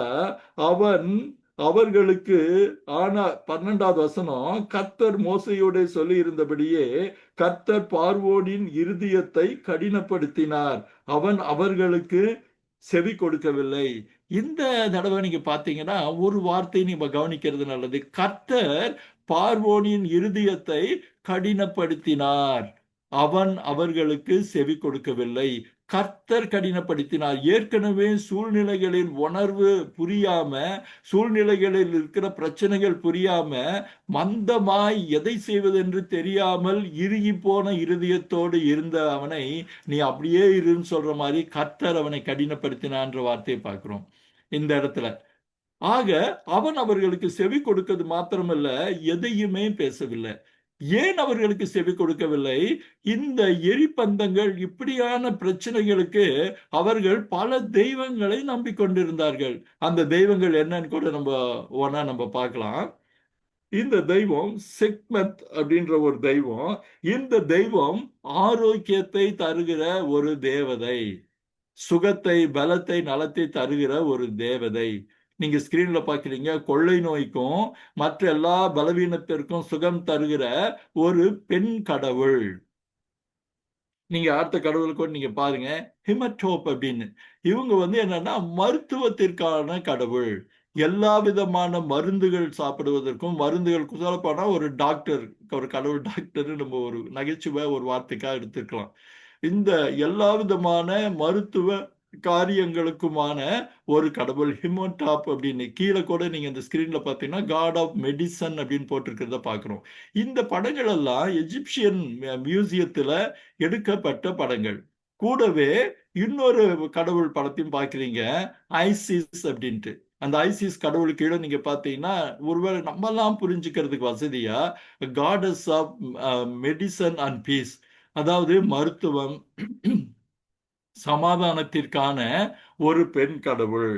அவன் அவர்களுக்கு 12வது வசனம், கர்த்தர் மோசையோட சொல்லி இருந்தபடியே கர்த்தர் பார்வோனின் இருதயத்தை கடினப்படுத்தினார், அவன் அவர்களுக்கு செவி கொடுக்கவில்லை. இந்த தடவை நீங்க பாத்தீங்கன்னா ஒரு வார்த்தை நீங்க கவனிக்கிறது நல்லது. கர்த்தர் பார்வோனின் இருதயத்தை கடினப்படுத்தினார், அவன் அவர்களுக்கு செவி கொடுக்கவில்லை. கர்த்தர் கடினப்படுத்தினார். ஏற்கனவே சூழ்நிலைகளின் உணர்வு புரியாம, சூழ்நிலைகளில் இருக்கிற பிரச்சனைகள் புரியாம, மந்தமாய் எதை செய்வதென்று தெரியாமல் இறுகி போன இருதயத்தோடு இருந்த அவனை நீ அப்படியே இருன்னு சொல்ற மாதிரி கர்த்தர் அவனை கடினப்படுத்தினான்ற வார்த்தையை பார்க்கிறோம் இந்த இடத்துல. ஆக அவன் அவர்களுக்கு செவி கொடுக்கிறது மாத்திரமல்ல, எதையுமே பேசவில்லை. ஏன் அவர்களுக்கு செவி கொடுக்கவில்லை? இந்த எரிபந்தங்கள் இப்படியான பிரச்சனைகளுக்கு அவர்கள் பல தெய்வங்களை நம்பிக்கொண்டிருந்தார்கள். அந்த தெய்வங்கள் என்னன்னு கூட நம்ம பார்க்கலாம். இந்த தெய்வம் செக்மத் அப்படின்ற ஒரு தெய்வம். இந்த தெய்வம் ஆரோக்கியத்தை தருகிற ஒரு தேவதை, சுகத்தை, பலத்தை, நலத்தை தருகிற ஒரு தேவதை. நீங்க ஸ்கிரீன்ல பாக்குறீங்க, கொள்ளை நோய்க்கும் மற்ற எல்லா பலவீனத்திற்கும் சுகம் தருகிற ஒரு பெண் கடவுள். நீங்க அடுத்த கடவுள் கூட நீங்க பாருங்க, ஹிமட்டோப் அப்படின்னு. இவங்க என்னன்னா மருத்துவத்திற்கான கடவுள். எல்லா விதமான மருந்துகள் சாப்பிடுவதற்கும், மருந்துகள் சொல்லப்போனா ஒரு டாக்டர், ஒரு கடவுள் டாக்டர் நம்ம ஒரு நகைச்சுவை ஒரு வார்த்தைக்காக எடுத்துக்கலாம். இந்த எல்லா விதமான மருத்துவ காரியங்களுக்குமான ஒரு கடவுள் ஹிமோடாப் அப்படின்னு. கீழே கூட நீங்க இந்த ஸ்கிரீன்ல பாத்தீங்கன்னா காட் ஆஃப் மெடிசன் அப்படின்னு போட்டிருக்கிறத பாக்குறோம். இந்த படங்கள் எல்லாம் எஜிப்சியன் மியூசியத்துல எடுக்கப்பட்ட படங்கள். கூடவே இன்னொரு கடவுள் படத்தையும் பாக்குறீங்க, ஐசிஸ் அப்படின்ட்டு. அந்த ஐசிஸ் கடவுள் கீழே நீங்க பாத்தீங்கன்னா, ஒருவேளை நம்ம எல்லாம் புரிஞ்சுக்கிறதுக்கு வசதியா gods of medicine and peace, அதாவது மருத்துவம், சமாதானத்திற்கான ஒரு பெண் கடவுள்.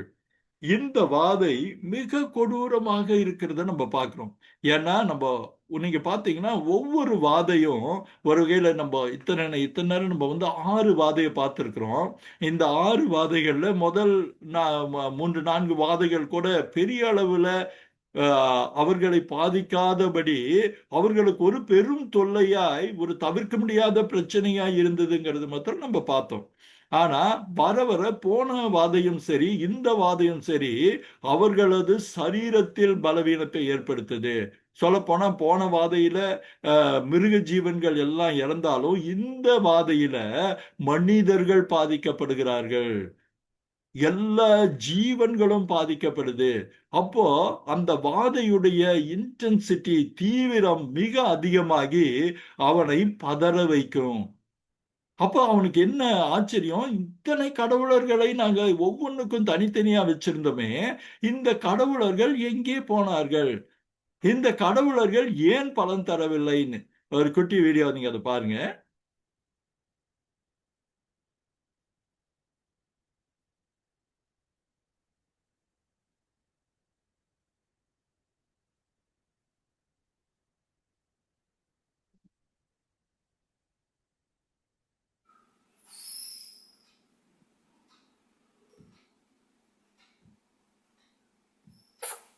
இந்த வாதை மிக கொடூரமாக இருக்கிறத நம்ம பார்க்கிறோம். ஏன்னா நீங்க பாத்தீங்கன்னா ஒவ்வொரு வாதையும் ஒரு வகையில நம்ம இத்தனை நேரம் நம்ம 6 வாதையை பார்த்திருக்கிறோம். இந்த 6 வாதைகள்ல முதல் 3-4 வாதைகள் கூட பெரிய அளவுல அவர்களை பாதிக்காதபடி அவர்களுக்கு ஒரு பெரும் தொல்லையாய், ஒரு தவிர்க்க முடியாத பிரச்சனையாய் இருந்ததுங்கிறது மாத்திரம் நம்ம பார்த்தோம். ஆனா வர வர போன வாதையும் சரி, இந்த வாதையும் சரி, அவர்களது சரீரத்தில் பலவீனத்தை ஏற்படுத்துது. சொல்ல போன வாதையில மிருக ஜீவன்கள் எல்லாம் இறந்தாலும் இந்த வாதையில மனிதர்கள் பாதிக்கப்படுகிறார்கள். எல்லா ஜீவன்களும் பாதிக்கப்படுது. அப்போ அந்த வாதையுடைய இன்டென்சிட்டி, தீவிரம் மிக அதிகமாகி அவனை பதற வைக்கும். அப்போ அவனுக்கு என்ன ஆச்சரியம், இத்தனை கடவுளர்களை நாங்க ஒவ்வொன்றுக்கும் தனித்தனியா வச்சிருந்தோமே, இந்த கடவுளர்கள் எங்கே போனார்கள்? இந்த கடவுளர்கள் ஏன் பலன் தரவில்லைன்னு ஒரு குட்டி வீடியோ நீங்க அதை பாருங்க.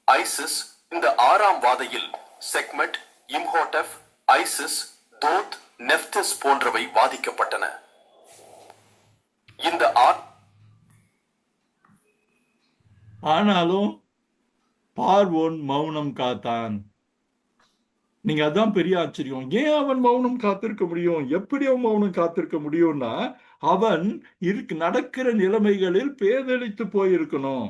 ஐசிஸ் இந்த 6ஆம் வாதையில் செக்மெட், இம்ஹோடெப், ஐசிஸ், தோத், நெப்திஸ் போன்றவை வாதிக்கப்பட்டன. இந்த ஆனாலும் பார்வோன் மௌனம் காத்தான். நீங்க அதான் பெரிய ஆச்சரியம். ஏன் அவன் மௌனம் காத்திருக்க முடியும்? எப்படி அவன் மௌனம் காத்திருக்க முடியும்னா, அவன் நடக்கிற நிலைமைகளில் பேதலித்து போயிருக்கணும்.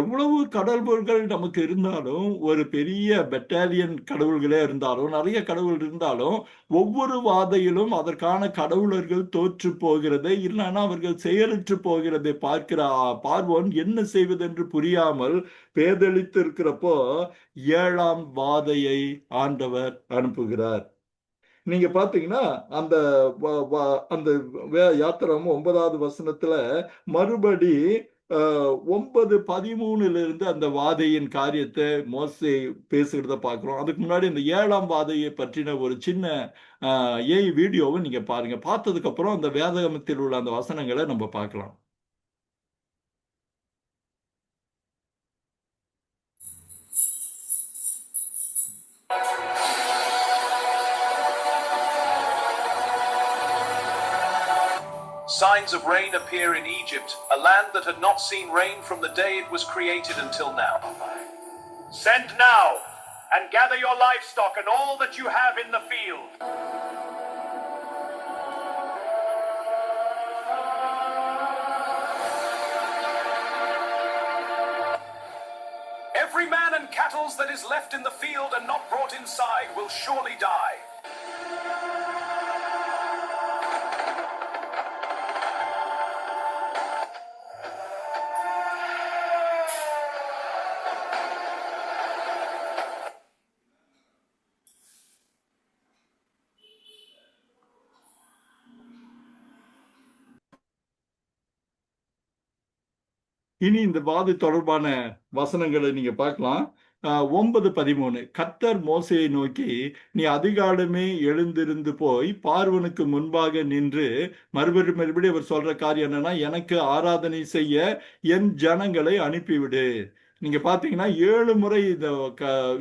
எவ்வளவு கடவுள்கள் நமக்கு இருந்தாலும், ஒரு பெரிய பெட்டாலியன் கடவுள்களே இருந்தாலும், நிறைய கடவுள் இருந்தாலும், ஒவ்வொரு வாதையிலும் அதற்கான கடவுளர்கள் தோற்று போகிறதை, இல்லைன்னா அவர்கள் செயலற்று போகிறதை பார்க்கிற பார்வோன் என்ன செய்வதென்று புரியாமல் பேதலித்து இருக்கிறப்போ 7ஆம் வாதையை ஆண்டவர் அனுப்புகிறார். நீங்க பாத்தீங்கன்னா அந்த அந்த யாத்திரம் 9வது வசனத்துல மறுபடி 9:13 அந்த வாதையின் காரியத்தை மோசே பேசுகிறத பார்க்கிறோம். அதுக்கு முன்னாடி இந்த 7ஆம் வாதையை பற்றின ஒரு சின்ன வீடியோவை நீங்க பாருங்க. பார்த்ததுக்கு அப்புறம் அந்த வேதாகமத்தில் உள்ள அந்த வசனங்களை நம்ம பார்க்கலாம். Signs of rain appear in Egypt, a land that had not seen rain from the day it was created until now. Send now and gather your livestock and all that you have in the field. cattle that is left in the field and not brought inside will surely die. இனி இந்த வாதை தொடர்பான வசனங்களை நீங்க பார்க்கலாம். 9:13 கர்த்தர் மோசேயை நோக்கி, நீ அதிகாலமே எழுந்திருந்து போய் பார்வனுக்கு முன்பாக நின்று, மறுபடியும் அவர் சொல்ற காரியம் என்னன்னா, எனக்கு ஆராதனை செய்ய என் ஜனங்களை அனுப்பிவிடு. நீங்க பாத்தீங்கன்னா 7 முறை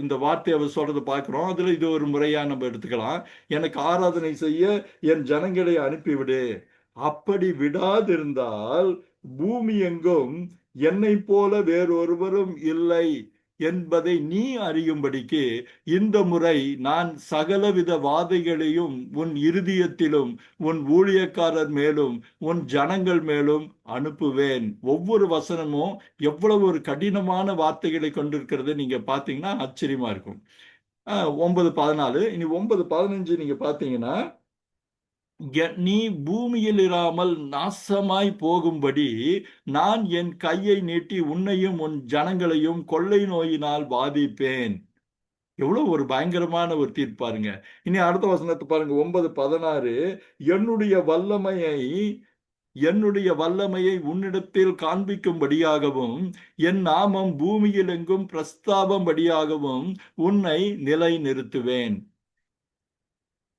இந்த வார்த்தையை அவர் சொல்றதை பார்க்கிறோம். அதுல இது ஒரு முறையா நம்ம எடுத்துக்கலாம். எனக்கு ஆராதனை செய்ய என் ஜனங்களை அனுப்பிவிடு. அப்படி விடாதிருந்தால் பூமி எங்கும் என்னை போல வேறொருவரும் இல்லை என்பதை நீ அறியும்படிக்கு இந்த முறை நான் சகலவித வாதைகளையும் உன் இருதயத்திலும் உன் ஊழியக்காரர் மேலும் உன் ஜனங்கள் மேலும் அனுப்புவேன். ஒவ்வொரு வசனமும் எவ்வளவு ஒரு கடினமான வார்த்தைகளை கொண்டிருக்கிறது நீங்க பாத்தீங்கன்னா ஆச்சரியமா இருக்கும். 9:14 இனி 9:15 நீங்க பாத்தீங்கன்னா, நீ பூமியில் இராமல் நாசமாய் போகும்படி நான் என் கையை நீட்டி உன்னையும் உன் ஜனங்களையும் கொள்ளை நோயினால் பாதிப்பேன். எவ்வளவு ஒரு பயங்கரமான ஒரு தீர்ப்பாருங்க. இனி அடுத்த வசனத்தை பாருங்க, 9:16 என்னுடைய வல்லமையை உன்னிடத்தில் காண்பிக்கும்படியாகவும் என் நாமம் பூமியில் எங்கும் பிரஸ்தாபம்படியாகவும் உன்னை நிலை நிறுத்துவேன்.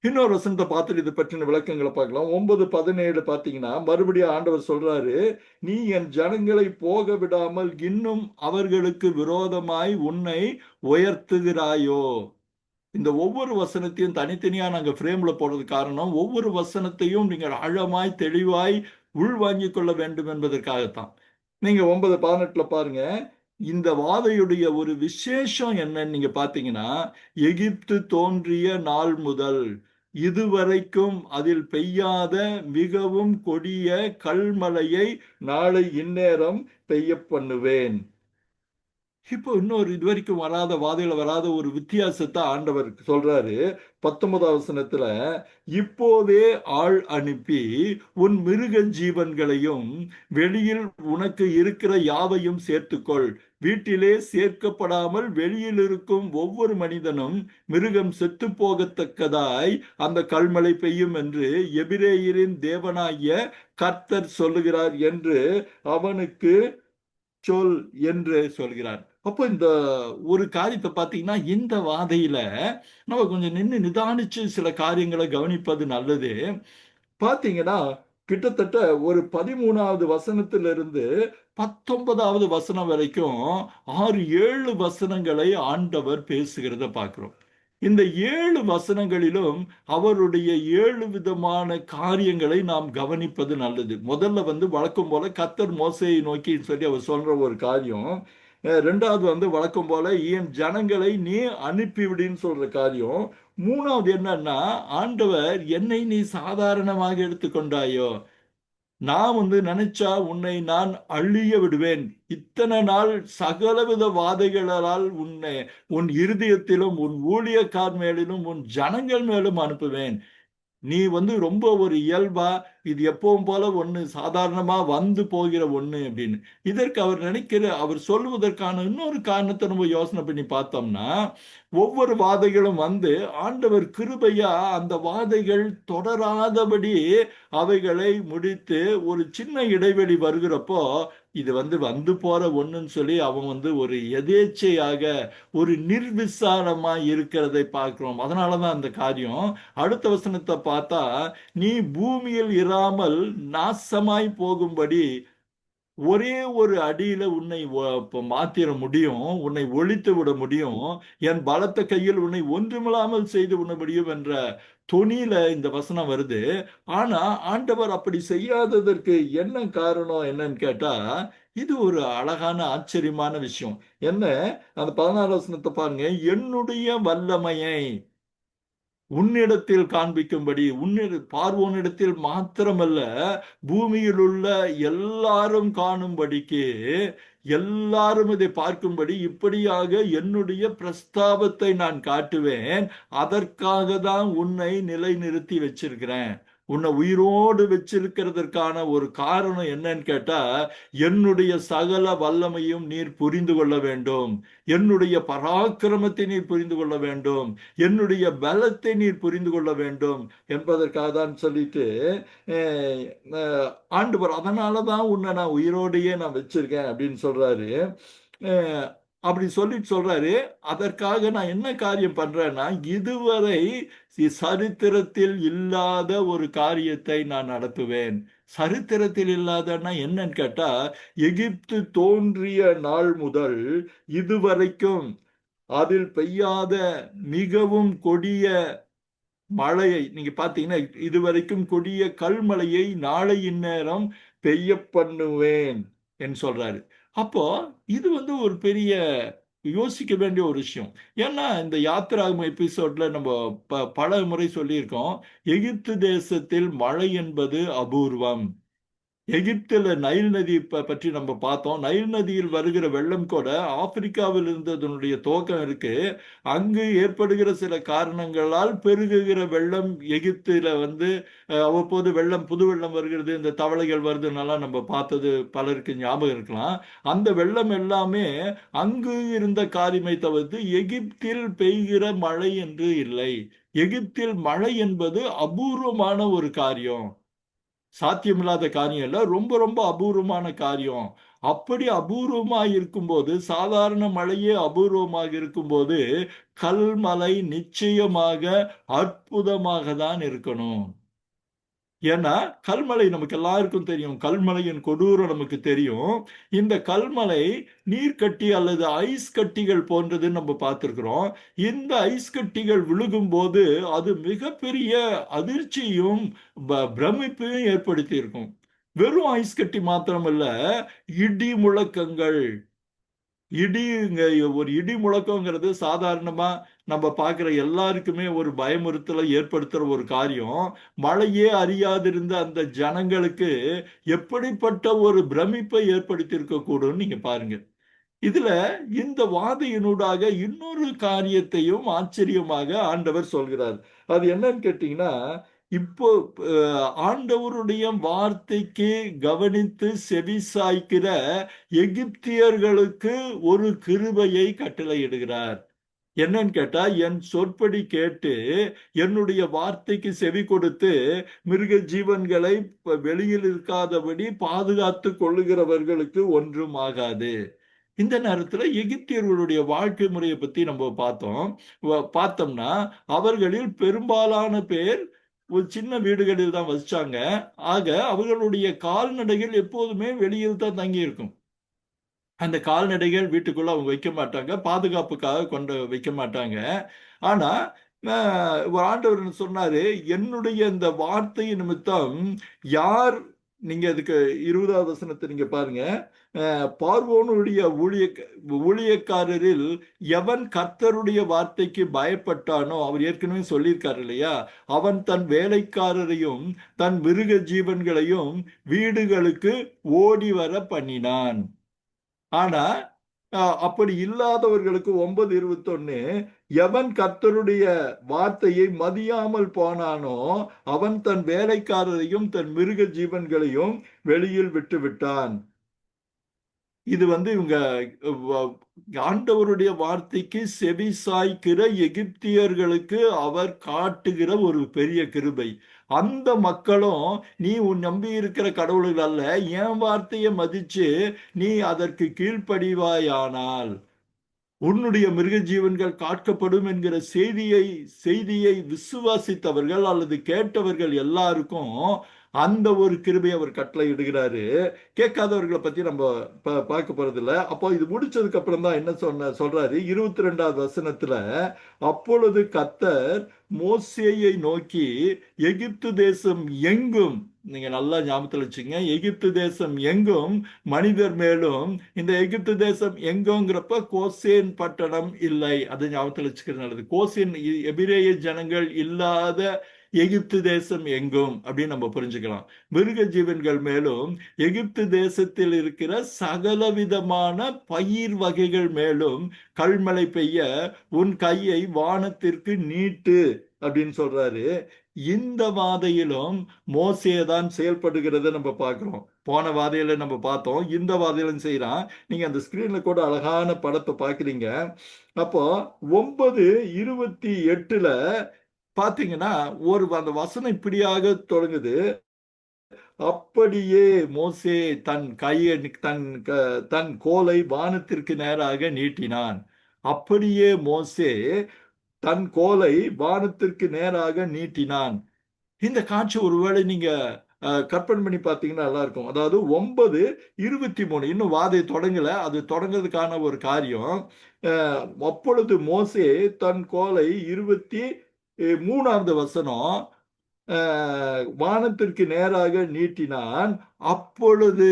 இன்னொரு வசனத்தை பார்த்துட்டு இதை பற்றின விளக்கங்களை பார்க்கலாம். 9:17 பார்த்தீங்கன்னா மறுபடியும் ஆண்டவர் சொல்றாரு, நீ என் ஜனங்களை போக விடாமல் இன்னும் அவர்களுக்கு விரோதமாய் உன்னை உயர்த்துகிறாயோ. இந்த ஒவ்வொரு வசனத்தையும் தனித்தனியா நாங்க ஃப்ரேம்ல போடுறது காரணம், ஒவ்வொரு வசனத்தையும் நீங்கள் ஆழமாய் தெளிவாய் உள்வாங்கிக் கொள்ள வேண்டும் என்பதற்காகத்தான். நீங்க 9:18 பாருங்க, இந்த வாதையுடைய ஒரு விசேஷம் என்னன்னு நீங்க பாத்தீங்கன்னா, எகிப்து தோன்றிய நாள் முதல் இதுவரைக்கும் அதில் பெய்யாத மிகவும் கொடிய கல்மழையை நாளை இந்நேரம் பெய்ய பண்ணுவேன். இப்போ இன்னொரு இதுவரைக்கும் வராத வாதையில வராத ஒரு வித்தியாசத்தை ஆண்டவர் சொல்றாரு. 19 வசனத்துல, இப்போதே ஆள் அனுப்பி உன் மிருக ஜீவன்களையும் வெளியில் உனக்கு இருக்கிற யாவையும் சேர்த்துக்கொள். வீட்டிலே சேர்க்கப்படாமல் வெளியில் இருக்கும் ஒவ்வொரு மனிதனும் மிருகம் செத்து போகத்தக்கதாய் அந்த கல்மழை பெய்யும் என்று எபிரேயரின் தேவனாகிய கர்த்தர் சொல்லுகிறார் என்று அவனுக்கு சொல் என்று சொல்கிறார். அப்போ இந்த ஒரு காரியத்தை பார்த்தீங்கன்னா, இந்த வாதையில நம்ம கொஞ்சம் நின்று நிதானிச்சு சில காரியங்களை கவனிப்பது நல்லது. பார்த்தீங்கன்னா கிட்டத்தட்ட ஒரு 13வது வசனத்திலிருந்து 19வது வசனம் வரைக்கும் 6-7 வசனங்களை ஆண்டவர் பேசுகிறத பார்க்கிறோம். இந்த 7 வசனங்களிலும் அவருடைய 7 விதமான காரியங்களை நாம் கவனிப்பது நல்லது. முதல்ல வழக்கம் போல கர்த்தர் மோசேயை நோக்கி சொல்லி அவர் சொல்ற ஒரு காரியம். ரெண்டாவது வழக்கம் போல என் ஜனங்களை நீ அனுப்பிவிடின்னு சொல்ற காரியம். மூணாவது என்னன்னா, ஆண்டவர் என்னை நீ சாதாரணமாக எடுத்துக்கொண்டாயோ, நான் நினைச்சா உன்னை நான் அழிய விடுவேன். இத்தனை நாள் சகலவித வாதைகளால் உன் இருதயத்திலும் உன் ஊழியக்கார் மேலிலும் உன் ஜனங்கள் மேலும் அனுப்புவேன். நீ ரொம்ப ஒரு இயல்பா இது எப்பவும் போல ஒண்ணு சாதாரணமா வந்து போகிற ஒண்ணு அப்படின்னு. இதற்கு அவர் சொல்லுவதற்கான இன்னொரு காரணத்தை நம்ம யோசனை பண்ணி பார்த்தோம்னா, ஒவ்வொரு வாதைகளும் ஆண்டவர் கிருபையா அந்த வாதைகள் தொடராதபடி அவைகளை முடித்து ஒரு சின்ன இடைவெளி வருகிறப்போ இது வந்து போற ஒண்ணுன்னு சொல்லி அவன் ஒரு எதேச்சையாக ஒரு நிர்விசாரமா இருக்கிறதை பார்க்கிறோம். அதனாலதான் அந்த காரியம். அடுத்த வசனத்தை பார்த்தா, நீ பூமியில் இராமல் நாசமாய் போகும்படி ஒரே ஒரு அடியில உன்னை மாத்திர முடியும், உன்னை ஒழித்து விட முடியும், என் பலத்த கையில் உன்னை ஒன்றுமில்லாமல் செய்து விட முடியும் என்ற தொனியில இந்த வசனம் வருது. ஆனா ஆண்டவர் அப்படி செய்யாததற்கு என்ன காரணம் என்னன்னு கேட்டா, இது ஒரு அழகான ஆச்சரியமான விஷயம். என்ன, அந்த 16 வசனத்தை பாருங்க, என்னுடைய வல்லமையை உன்னிடத்தில் காண்பிக்கும்படி, பார்வோனிடத்தில் மாத்திரமல்ல, பூமியில் உள்ள எல்லாரும் காணும்படிக்கு, எல்லாரும் இதை பார்க்கும்படி இப்படியாக என்னுடைய பிரஸ்தாபத்தை நான் காட்டுவேன். அதற்காக தான் உன்னை நிலைநிறுத்தி வச்சிருக்கிறேன். உன்னை உயிரோடு வச்சிருக்கிறதற்கான ஒரு காரணம் என்னன்னு கேட்டா, என்னுடைய சகல வல்லமையும் நீர் புரிந்து கொள்ள வேண்டும், என்னுடைய பராக்கிரமத்தை நீர் புரிந்து கொள்ள வேண்டும், என்னுடைய பலத்தை நீர் புரிந்து கொள்ள வேண்டும் என்பதற்காக தான் சொல்லிட்டு ஆண்டவர் அதனாலதான் உன்னை நான் உயிரோடையே நான் வச்சிருக்கேன் அப்படின்னு சொல்றாரு. அஹ் அப்படி சொல்லிட்டு சொல்றாரு, அதற்காக நான் என்ன காரியம் பண்றேன்னா, இதுவரை சரித்திரத்தில் இல்லாத ஒரு காரியத்தை நான் நடத்துவேன். சரித்திரத்தில் இல்லாதன்னா என்னன்னு கேட்டா, எகிப்து தோன்றிய நாள் முதல் இதுவரைக்கும் அதில் பெய்யாத மிகவும் கொடிய மழையை நீங்க பாத்தீங்கன்னா, இதுவரைக்கும் கொடிய கல்மழையை நாளை இந்நேரம் பெய்ய பண்ணுவேன் என்று சொல்றாரு. அப்போ இது ஒரு பெரிய யோசிக்க வேண்டிய ஒரு விஷயம். ஏன்னா இந்த யாத்திராகம எபிசோட்ல நம்ம பல முறை சொல்லியிருக்கோம், எகிப்து தேசத்தில் மழை என்பது அபூர்வம். எகிப்தில் நைல் நதி பற்றி நம்ம பார்த்தோம். நைல் நதியில் வருகிற வெள்ளம் கூட ஆப்பிரிக்காவில் இருந்ததனுடைய துவக்கம் இருக்கு. அங்கு ஏற்படுகிற சில காரணங்களால் பெருகுகிற வெள்ளம் எகிப்தில் அவ்வப்போது வெள்ளம், புது வெள்ளம் வருகிறது, இந்த தவளைகள் வருதுன்னெல்லாம் நம்ம பார்த்தது பலருக்கு ஞாபகம் இருக்கலாம். அந்த வெள்ளம் எல்லாமே அங்கு இருந்த காரியமை தவிர்த்து எகிப்தில் பெய்கிற மழை என்று இல்லை. எகிப்தில் மழை என்பது அபூர்வமான ஒரு காரியம், சாத்தியமில்லாத காரியம் இல்ல, ரொம்ப ரொம்ப அபூர்வமான காரியம். அப்படி அபூர்வமாக இருக்கும்போது, சாதாரண மழையே அபூர்வமாக இருக்கும்போது, கல்மலை நிச்சயமாக அற்புதமாக தான் இருக்கணும். ஏன்னா கல்மலை நமக்கு எல்லாருக்கும் தெரியும், கல்மலையின் கொடூரம் நமக்கு தெரியும். இந்த கல்மலை நீர்க்கட்டி அல்லது ஐஸ் கட்டிகள் போன்றதுன்னு நம்ம பார்த்திருக்கிறோம். இந்த ஐஸ் கட்டிகள் விழுகும் போது அது மிகப்பெரிய அதிர்ச்சியும் பிரமிப்பையும் ஏற்படுத்தி இருக்கும். வெறும் ஐஸ் கட்டி மாத்திரமல்ல, இடி முழக்கங்கள். ஒரு இடி முழக்கங்கிறது சாதாரணமா நம்ம பார்க்குற எல்லாருக்குமே ஒரு பயமுறுத்தலை ஏற்படுத்துற ஒரு காரியம். மழையே அறியாதிருந்த அந்த ஜனங்களுக்கு எப்படிப்பட்ட ஒரு பிரமிப்பை ஏற்படுத்தி இருக்க கூடும் நீங்க பாருங்க. இதுல இந்த வாதையினூடாக இன்னொரு காரியத்தையும் ஆச்சரியமாக ஆண்டவர் சொல்கிறார். அது என்னன்னு கேட்டீங்கன்னா, இப்போ ஆண்டவருடைய வார்த்தைக்கு கவனித்து செவி சாய்க்கிற எகிப்தியர்களுக்கு ஒரு கிருபையை கட்டளையிடுகிறார். என்னன்னு கேட்டா, என் சொற்படி கேட்டு என்னுடைய வார்த்தைக்கு செவி கொடுத்து மிருக ஜீவன்களை வெளியில் இருக்காதபடி பாதுகாத்து கொள்ளுகிறவர்களுக்கு ஒன்றும் ஆகாது. இந்த நேரத்துல எகிப்தியர்களுடைய வாழ்க்கை முறையை பத்தி நம்ம பார்த்தோம்னா, அவர்களில் பெரும்பாலான பேர் ஒரு சின்ன வீடுகளில் தான் வசிச்சாங்க. ஆக அவர்களுடைய கால்நடைகள் எப்போதுமே வெளியில் தான் தங்கி இருக்கும். அந்த கால்நடைகள் வீட்டுக்குள்ள அவங்க வைக்க மாட்டாங்க, பாதுகாப்புக்காக கொண்டு வைக்க மாட்டாங்க. ஆனா ஒரு ஆண்டவர் சொன்னாரு, என்னுடைய இந்த வார்த்தை நிமித்தம் யார், நீங்க அதுக்கு 20வது வசனத்தை நீங்க பாருங்க, பார்வோனுடைய ஊழியக்காரரில் எவன் கர்த்தருடைய வார்த்தைக்கு பயப்பட்டானோ, அவர் ஏற்கனவே சொல்லியிருக்காரு இல்லையா, அவன் தன் வேலைக்காரரையும் தன் மிருக ஜீவன்களையும் வீடுகளுக்கு ஓடி வர பண்ணினான். ஆனா அப்படி இல்லாதவர்களுக்கு 9:21, எவன் கர்த்தருடைய வார்த்தையை மதியாமல் போனானோ அவன் தன் வேலைக்காரரையும் தன் மிருக ஜீவன்களையும் வெளியில் விட்டு விட்டான். இது இவங்க ஆண்டவருடைய வார்த்தைக்கு செவி சாய்க்கிற எகிப்தியர்களுக்கு அவர் காட்டுகிற ஒரு பெரிய கிருபை. அந்த மக்களும், நீ உன் நம்பி இருக்கிற கடவுள்கள் அல்ல, என் வார்த்தையை மதிச்சு நீ அதற்கு கீழ்ப்படிவாயானால் உன்னுடைய மிருக ஜீவன்கள் காக்கப்படும் என்கிற செய்தியை விசுவாசித்தவர்கள் அல்லது கேட்டவர்கள் எல்லாருக்கும் அந்த ஒரு கிருபையை அவர் கட்டளை இடுகிறாரு. கேட்காதவர்களை பத்தி நம்ம பார்க்க போறது இல்ல. அப்போ இது முடிச்சதுக்கு அப்புறம் தான் என்ன சொல்றாரு 22வது வசனத்துல, அப்பொழுது கர்த்தர் மோசேயை நோக்கி, எகிப்து தேசம் எங்கும், நீங்க நல்லா ஞாபகத்துல வச்சுங்க, எகிப்து தேசம் எங்கும் மனிதர் மேலும், இந்த எகிப்து தேசம் எங்கோங்கிறப்ப கோசேன் பட்டணம் இல்லை, அது ஞாபகத்துல வச்சுக்கிறது நல்லது. கோசேன் எபிரேய ஜனங்கள் இல்லாத எகிப்து தேசம் எங்கும் அப்படின்னு நம்ம புரிஞ்சுக்கலாம். மிருக ஜீவன்கள் மேலும், எகிப்து தேசத்தில் இருக்கிற சகலவிதமான பயிர் வகைகள் மேலும் கல்மழை பெய்ய உன் கையை வானத்திற்கு நீட்டு அப்படின்னு சொல்றாரு. இந்த வாதையிலும் மோசேதான் செயல்படுகிறத நம்ம பார்க்கிறோம். போன வாதையில நம்ம பார்த்தோம், இந்த வாதையிலும் செய்யறான். நீங்க அந்த ஸ்கிரீன்ல கூட அழகான படத்தை பார்க்குறீங்க. அப்போ 9:28 பாத்தீங்கன்னா அந்த வசனம் இப்படியாக தொடங்குது. அப்படியே மோசே தன் கையை தன் கோலை வானத்திற்கு நேராக நீட்டினான். அப்படியே மோசே தன் கோலை வானத்திற்கு நேராக நீட்டினான். இந்த காட்சி ஒருவேளை நீங்க கற்பனை பண்ணி பார்த்தீங்கன்னா நல்லா இருக்கும். அதாவது 9:23, இன்னும் வாதை தொடங்கல, அது தொடங்கிறதுக்கான ஒரு காரியம். அப்பொழுது மோசே தன் கோலை 23வது வசனம், வானத்திற்கு நேராக நீட்டினான். அப்பொழுது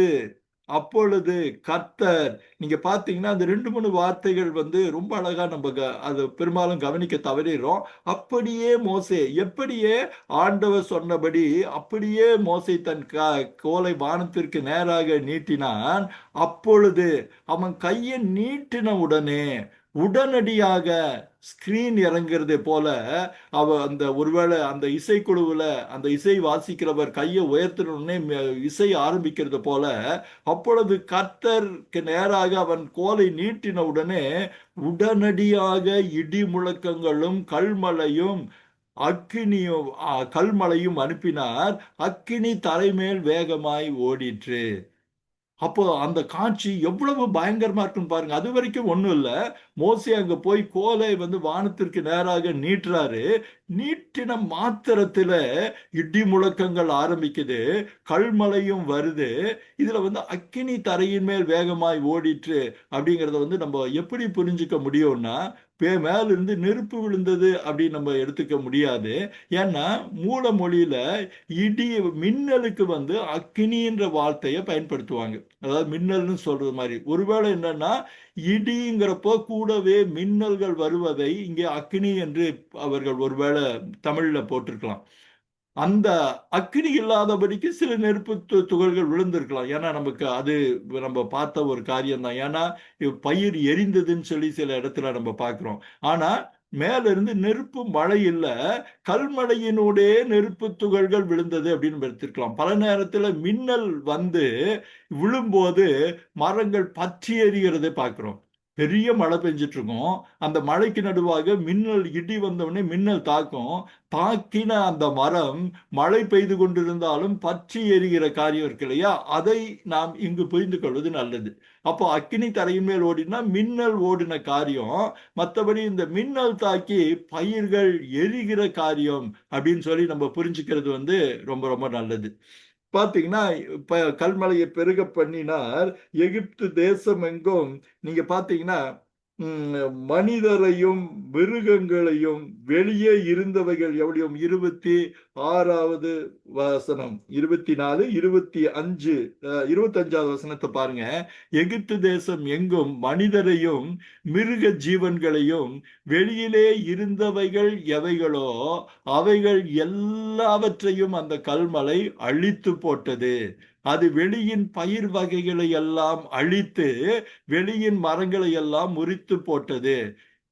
அப்பொழுது கர்த்தர், நீங்க பாத்தீங்கன்னா அந்த 2-3 வார்த்தைகள் ரொம்ப அழகா நம்ம அது பெரும்பாலும் கவனிக்க தவறிடுறோம். அப்படியே மோசே, எப்படியே ஆண்டவர் சொன்னபடி அப்படியே மோசே தன் கோலை வானத்திற்கு நேராக நீட்டினான். அப்பொழுது அவன் கையை நீட்டின உடனடியாக ஸ்கிரீன் இறங்குறது போல, அந்த ஒருவேளை அந்த இசைக்குழுவுல அந்த இசை வாசிக்கிறவர் கையை உயர்த்தினே இசை ஆரம்பிக்கிறது போல, அப்பொழுது கர்த்தருக்கு நேராக அவன் கோலை நீட்டின உடனடியாக இடி முழக்கங்களும் கல்மழையும் அக்கினியும் கல்மழையும் அனுப்பினார். அக்கினி தலைமேல் வேகமாய் ஓடிற்று. அப்போ அந்த காட்சி எவ்வளவு பயங்கரமா இருக்குன்னு பாருங்க. அது வரைக்கும் ஒண்ணும் இல்ல. மோசே அங்க போய் கோலை வானத்திற்கு நேராக நீட்டுறாரு. நீட்டின மாத்திரத்துல இடி முழக்கங்கள் ஆரம்பிக்குது, கல்மழையும் வருது. இதுல அக்கினி தரையின் மேல் வேகமாய் ஓடிற்று அப்படிங்கறத நம்ம எப்படி புரிஞ்சுக்க முடியும்னா, மேல இருந்து நெருப்பு விழுந்தது அப்படின்னு நம்ம எடுத்துக்க முடியாது. ஏன்னா மூல மொழியில இடி மின்னலுக்கு அக்கினின்ற வார்த்தையை பயன்படுத்துவாங்க. அதாவது மின்னல்னு சொல்றது மாதிரி. ஒருவேளை என்னன்னா இடிங்கிறப்போ கூடவே மின்னல்கள் வருவதை இங்கே அக்கினி என்று அவர்கள் ஒருவேளை தமிழ்ல போட்டிருக்கலாம். அந்த அக்கினி இல்லாதபடிக்கு சில நெருப்பு துகள்கள் விழுந்திருக்கலாம். ஏன்னா நமக்கு அது நம்ம பார்த்த ஒரு காரியம் தான். ஏன்னா பயிர் எரிந்ததுன்னு சொல்லி சில இடத்துல நம்ம பார்க்கிறோம். ஆனா மேல இருந்து நெருப்பு மழை இல்ல, கல்மழையினூடே நெருப்பு துகள்கள் விழுந்தது அப்படின்னு எடுத்திருக்கலாம். பல நேரத்துல மின்னல் விழும்போது மரங்கள் பற்றி எறிகிறதை பார்க்கிறோம். பெரிய மழை பெஞ்சிட்டு இருக்கும், அந்த மழைக்கு நடுவாக மின்னல் இடி வந்தவுடனே மின்னல் தாக்கின அந்த மரம் மழை பெய்து கொண்டிருந்தாலும் பற்றி எரிகிற காரியம் இருக்கு இல்லையா, அதை நாம் இங்கு புரிந்து கொள்வது நல்லது. அப்போ அக்கினி தரையின் மேல் ஓடினா மின்னல் ஓடின காரியம், மற்றபடி இந்த மின்னல் தாக்கி பயிர்கள் எரிகிற காரியம் அப்படின்னு சொல்லி நம்ம புரிஞ்சுக்கிறது ரொம்ப ரொம்ப நல்லது. பாத்தீங்கன்னா கல்மலையை பெருக பண்ணினார். எகிப்து தேசம் எங்கும் நீங்க பாத்தீங்கன்னா மனிதரையும் மிருகங்களையும் வெளியே இருந்தவைகள் எவ்வளவு 26வது வசனம், 24, 25, 25வது வசனத்தை பாருங்க. எகிப்து தேசம் எங்கும் மனிதரையும் மிருக ஜீவன்களையும் வெளியிலே இருந்தவைகள் எவைகளோ அவைகள் எல்லாவற்றையும் அந்த கல்மலை அழித்து போட்டது. அது வெளியின் பயிர் வகைகளை எல்லாம் அழித்து வெளியின் மரங்களை எல்லாம் முறித்து போட்டது.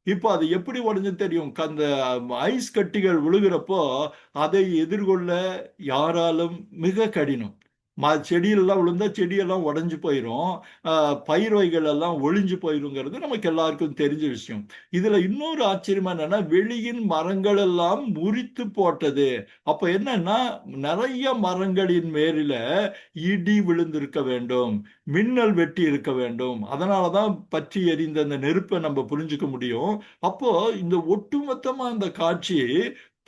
இப்போ அது எப்படி உடஞ்சு தெரியும்? அந்த ஐஸ் கட்டிகள் விழுகிறப்போ அதை எதிர்கொள்ள யாராலும் மிக கடினம். செடியெல்லாம் விழுந்தா செடியெல்லாம் உடஞ்சு போயிடும், பயிர் வகைகள் எல்லாம் ஒழிஞ்சு போயிருங்கிறது நமக்கு எல்லாருக்கும் தெரிஞ்ச விஷயம். இதுல இன்னொரு ஆச்சரியமா என்னன்னா, வெளியின் மரங்கள் எல்லாம் முறித்து போட்டது. அப்ப என்னன்னா, நிறைய மரங்களின் மேலில இடி விழுந்திருக்க வேண்டும், மின்னல் வெட்டி இருக்க வேண்டும். அதனாலதான் பற்றி எரிந்த அந்த நெருப்பை நம்ம புரிஞ்சுக்க முடியும். அப்போ இந்த ஒட்டுமொத்தமா அந்த காட்சி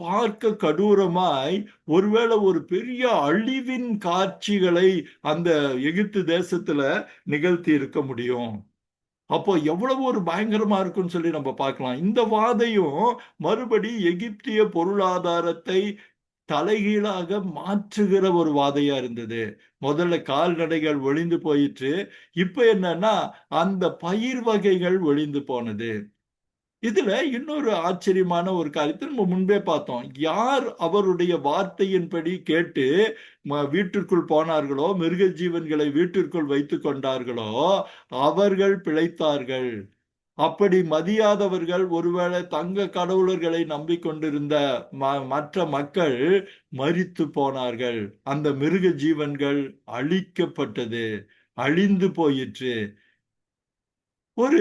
பார்க்க கடூரமாய் ஒருவேளை ஒரு பெரிய அழிவின் காட்சிகளை அந்த எகிப்து தேசத்துல நிகழ்த்தி இருக்க முடியும். அப்போ எவ்வளவு ஒரு பயங்கரமா இருக்குன்னு சொல்லி நம்ம பார்க்கலாம். இந்த வாதையும் மறுபடி எகிப்திய பொருளாதாரத்தை தலைகீழாக மாற்றுகிற ஒரு வாதையா இருந்தது. முதல்ல கால்நடைகள் ஒழிந்து போயிற்று. இப்ப என்னன்னா அந்த பயிர் வகைகள் ஒழிந்து போனது. இதுல இன்னொரு ஆச்சரியமான ஒரு காரியத்தை நம்ம முன்பே பார்த்தோம். யார் அவருடைய வார்த்தையின்படி கேட்டு வீட்டிற்குள் போனார்களோ, மிருக ஜீவன்களை வீட்டிற்குள் வைத்துக் கொண்டார்களோ, அவர்கள் பிழைத்தார்கள். அப்படி மதியாதவர்கள், ஒருவேளை தங்க கடவுளர்களை நம்பிக்கொண்டிருந்த மற்ற மக்கள் மரித்து போனார்கள். அந்த மிருக ஜீவன்கள் அழிக்கப்பட்டது, அழிந்து போயிற்று. ஒரு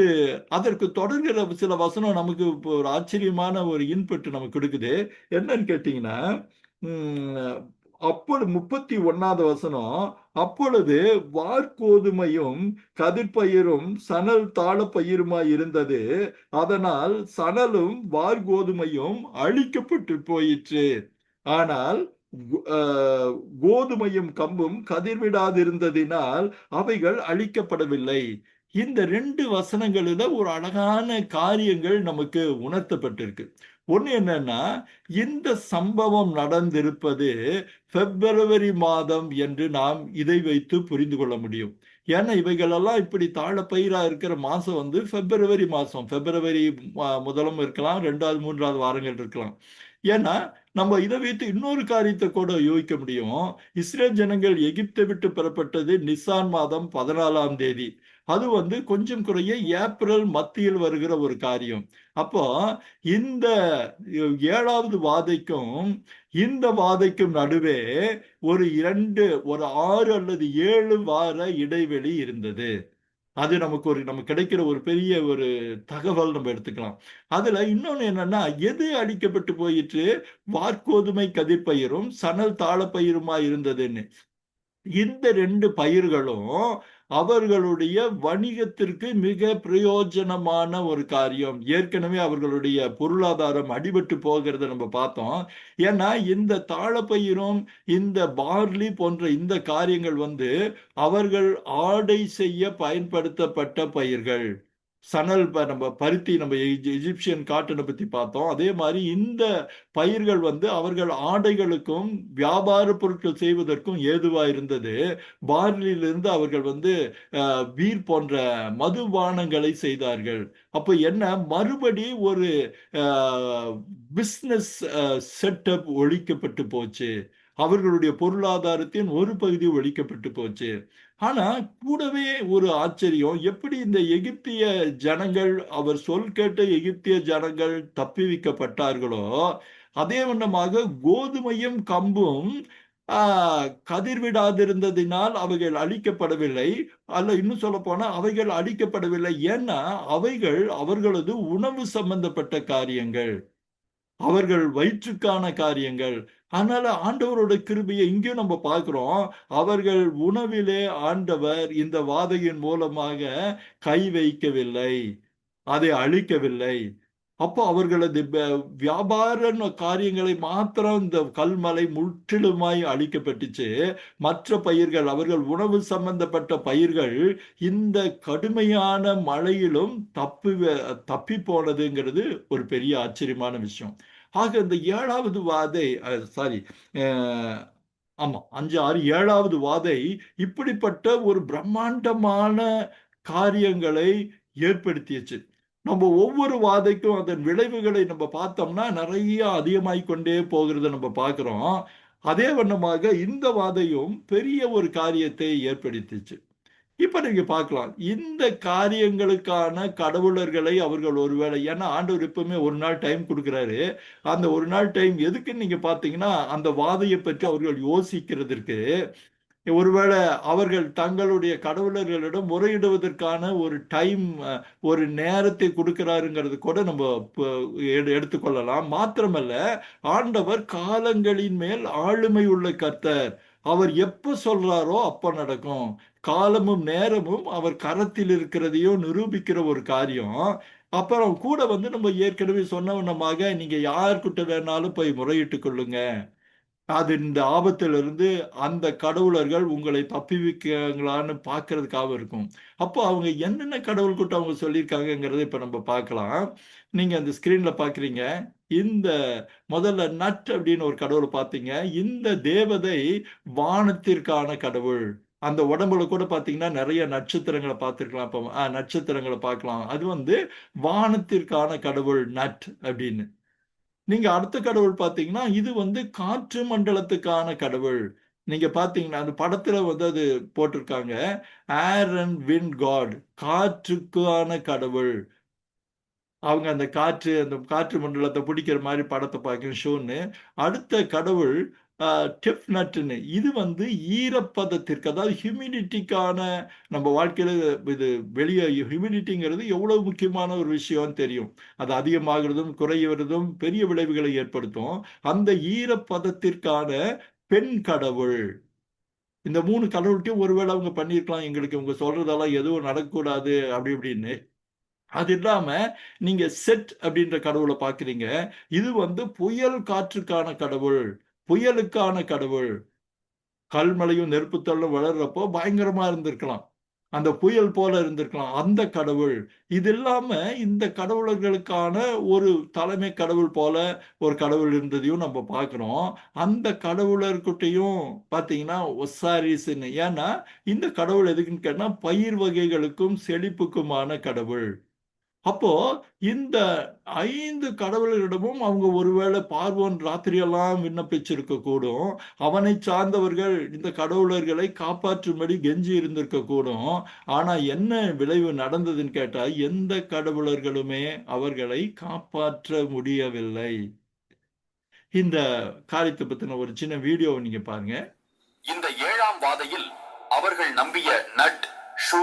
அதற்கு தொடர்கிற சில வசனம் நமக்கு இப்போ ஒரு ஆச்சரியமான ஒரு இன்புட் நமக்கு கொடுக்குது. என்னன்னு கேட்டீங்கன்னா, உம், அப்பொழுது 31வது வசனம், அப்பொழுது வார்கோதுமையும் கதிர்பயிரும் சணல் தாழப்பயிருமாய் இருந்தது, அதனால் சணலும் வார்கோதுமையும் அழிக்கப்பட்டு போயிற்று. ஆனால் கோதுமையும் கம்பும் கதிர்விடாதிருந்ததினால் அவைகள் அழிக்கப்படவில்லை. இந்த 2 வசனங்களில ஒரு அழகான காரியங்கள் நமக்கு உணர்த்தப்பட்டிருக்கு. ஒண்ணு என்னன்னா, இந்த சம்பவம் நடந்திருப்பது பிப்ரவரி மாதம் என்று நாம் இதை வைத்து புரிந்து கொள்ள முடியும். ஏன்னா இவைகளெல்லாம் இப்படி தாழப்பயிரா இருக்கிற மாசம் பிப்ரவரி மாசம். பிப்ரவரி முதலும் இருக்கலாம், 2வது 3வது வாரங்கள் இருக்கலாம். ஏன்னா நம்ம இதை வைத்து இன்னொரு காரியத்தை கூட யோசிக்க முடியும். இஸ்ரேல் ஜனங்கள் எகிப்தை விட்டு பெறப்பட்டது நிசான் மாதம் 14ஆம் தேதி. அது கொஞ்சம் குறைய ஏப்ரல் மத்தியில் வருகிற ஒரு காரியம். அப்போ இந்த 7வது வாதைக்கும் இந்த வாதைக்கும் நடுவே ஒரு 6 அல்லது 7 வார இடைவெளி இருந்தது. அது நமக்கு கிடைக்கிற ஒரு பெரிய ஒரு தகவல் நம்ம எடுத்துக்கலாம். அதுல இன்னொன்னு என்னன்னா, எது அழிக்கப்பட்டு போயிற்று? வார்கோதுமை கதிர்பயிரும் சணல் தாழப்பயிருமா இருந்ததுன்னு. இந்த 2 பயிர்களும் அவர்களுடைய வணிகத்திற்கு மிக பிரயோஜனமான ஒரு காரியம். ஏற்கனவே அவர்களுடைய பொருளாதாரம் அடிபட்டு போகிறத நம்ம பார்த்தோம். ஏன்னா இந்த தாழப்பயிரும் இந்த பார்லி போன்ற இந்த காரியங்கள் அவர்கள் ஆடை செய்ய பயன்படுத்தப்பட்ட பயிர்கள். சணல் நம்ம பருத்தி, நம்ம எஜிப்சியன் காட்டனை பத்தி பார்த்தோம். அதே மாதிரி இந்த பயிர்கள் அவர்கள் ஆடைகளுக்கும் வியாபார பொருட்கள் செய்வதற்கும் ஏதுவா இருந்தது. பார்லியிலிருந்து அவர்கள் பீர் போன்ற மதுபானங்களை செய்தார்கள். அப்ப என்ன, மறுபடி ஒரு பிசினஸ் செட்டப் ஒழிக்கப்பட்டு போச்சு. அவர்களுடைய பொருளாதாரத்தின் ஒரு பகுதி ஒழிக்கப்பட்டு போச்சு. ஆனா கூடவே ஒரு ஆச்சரியம், எப்படி இந்த எகிப்திய ஜனங்கள், அவர் சொல் கேட்ட எகிப்திய ஜனங்கள் தப்பிவிக்கப்பட்டார்களோ, அதே வண்ணமாக கோதுமையும் கம்பும் கதிர்விடாதிருந்ததினால் அவைகள் அழிக்கப்படவில்லை. அல்ல, இன்னும் சொல்ல போனா அவைகள் அழிக்கப்படவில்லை. ஏன்னா அவைகள் அவர்களது உணவு சம்பந்தப்பட்ட காரியங்கள், அவர்கள் வயிற்றுக்கான காரியங்கள். அதனால ஆண்டவரோட கிருபையை இங்கேயும் நம்ம பார்க்கிறோம். அவர்கள் உணவிலே ஆண்டவர் இந்த வாதையின் மூலமாக கை வைக்கவில்லை, அதை அழிக்கவில்லை. அப்போ அவர்களது வியாபார காரியங்களை மாத்திரம் இந்த கல்மலை முற்றிலுமாய் அழிக்கப்பட்டுச்சு. மற்ற பயிர்கள், அவர்கள் உணவு சம்பந்தப்பட்ட பயிர்கள் இந்த கடுமையான மழையிலும் தப்பி போனதுங்கிறது ஒரு பெரிய ஆச்சரியமான விஷயம். ஆக இந்த 7வது வாதை, சாரி, ஆமா 5, 6, 7வது வாதை இப்படிப்பட்ட ஒரு பிரம்மாண்டமான காரியங்களை ஏற்படுத்தியச்சு. நம்ம ஒவ்வொரு வாதைக்கும் அதன் விளைவுகளை நம்ம பார்த்தோம்னா நிறைய அதிகமாய் கொண்டே போகிறத நம்ம பார்க்கிறோம். அதே வண்ணமாக இந்த வாதையும் பெரிய ஒரு காரியத்தை ஏற்படுத்திச்சு. இப்ப நீங்க பார்க்கலாம், இந்த காரியங்களுக்கான கடவுளர்களை அவர்கள் ஒருவேளை, ஏன்னா ஆண்டவர் எப்பவுமே ஒரு நாள் டைம் கொடுக்கிறாரு. அந்த ஒரு நாள் டைம் எதுக்குன்னு நீங்க பாத்தீங்கன்னா, அந்த வாதையை பற்றி அவர்கள் யோசிக்கிறதற்கு, ஒருவேளை அவர்கள் தங்களுடைய கடவுளர்களிடம் முறையிடுவதற்கான ஒரு டைம், ஒரு நேரத்தை கொடுக்கிறாருங்கிறது கூட நம்ம எடுத்துக்கொள்ளலாம். மாத்திரமல்ல, ஆண்டவர் காலங்களின் மேல் ஆளுமை உள்ள கர்த்தர். அவர் எப்ப சொல்றாரோ அப்ப நடக்கும். காலமும் நேரமும் அவர் கரத்தில் இருக்கிறதையும் நிரூபிக்கிற ஒரு காரியம். அப்புறம் கூட வந்து நம்ம ஏற்கனவே சொன்னவண்ணமாக நீங்க யார்கிட்ட வேணாலும் போய் முறையிட்டுக் கொள்ளுங்க. அது இந்த ஆபத்திலிருந்து அந்த கடவுளர்கள் உங்களை தப்புவிக்கிறாங்களான்னு பார்க்கறதுக்காக இருக்கும். அப்போ அவங்க என்னென்ன கடவுள்கிட்ட அவங்க சொல்லியிருக்காங்கங்கிறத இப்ப நம்ம பார்க்கலாம். நீங்க அந்த ஸ்கிரீன்ல பார்க்குறீங்க. இந்த முதல்ல நட் அப்படின்னு ஒரு கடவுளை பார்த்தீங்க. இந்த தேவதை வானத்திற்கான கடவுள். அந்த உடம்புல கூட பார்த்தீங்கன்னா நிறைய நட்சத்திரங்களை பார்த்திருக்கலாம். இப்போ நட்சத்திரங்களை பார்க்கலாம். அது வந்து வானத்திற்கான கடவுள் நட் அப்படின்னு. நீங்க அடுத்த கடவுள் பார்த்தீங்கன்னா இது வந்து காற்று மண்டலத்துக்கான கடவுள். நீங்க பார்த்தீங்கன்னா அந்த படத்துல வந்து அது போட்டிருக்காங்க. ஏர் அண்ட் விண்ட் காட், காற்றுக்கான கடவுள். அவங்க அந்த காற்று மண்டலத்தை பிடிக்கிற மாதிரி படத்தை பார்க்க ஷோன்னு. அடுத்த கடவுள் டெஃப்னட்னு, இது வந்து ஈரப்பதத்திற்கு, அதாவது ஹியூமிடிட்டிக்கான, நம்ம வாழ்க்கையில இது வெளியே ஹியூமிடிட்டிங்கிறது எவ்வளவு முக்கியமான ஒரு விஷயம்னு தெரியும். அது அதிகமாகிறதும் குறைவதும் பெரிய விளைவுகளை ஏற்படுத்தும். அந்த ஈரப்பதத்திற்கான பெண் கடவுள். இந்த மூணு கடவுள்கிட்டயும் ஒருவேளை அவங்க பண்ணியிருக்கலாம், எங்களுக்கு இவங்க சொல்றதெல்லாம் எதுவும் நடக்கக்கூடாது அப்படி இப்படின்னு. அது இல்லாம நீங்க செட் அப்படின்ற கடவுளை பார்க்குறீங்க. இது வந்து புயல் காற்றுக்கான கடவுள், புயலுக்கான கடவுள். கல்மழையும் நெருப்புத்தள்ளும் வளர்றப்போ பயங்கரமா இருந்திருக்கலாம். அந்த புயல் போல இருந்திருக்கலாம். அந்த கடவுள். இது இல்லாம இந்த கடவுளர்களுக்கான ஒரு தலைமை கடவுள் போல ஒரு கடவுள் இருந்ததையும் நம்ம பார்க்கிறோம். அந்த கடவுளர்கிட்டயும் பார்த்தீங்கன்னா ஒசாரிஸ்ன்னு. ஏன்னா இந்த கடவுள் எதுக்குன்னு கேட்டா பயிர் வகைகளுக்கும் செழிப்புக்குமான கடவுள். அப்போ இந்த 5 கடவுள்களிடமும் அவங்க ஒருவேளை பார்வோன் ராத்திரியெல்லாம் விண்ணப்பிச்சிருக்க கூடும். அவனை சார்ந்தவர்கள் இந்த கடவுளர்களை காப்பாற்றும்படி கெஞ்சி இருந்திருக்க கூடும். ஆனா என்ன விளைவு நடந்ததுன்னு கேட்டா எந்த கடவுளர்களுமே அவர்களை காப்பாற்ற முடியவில்லை. இந்த காரியத்தை பத்தின ஒரு சின்ன வீடியோவை நீங்க பாருங்க. இந்த 7ஆம் வாதையில் அவர்கள் நம்பிய நட், ஷூ,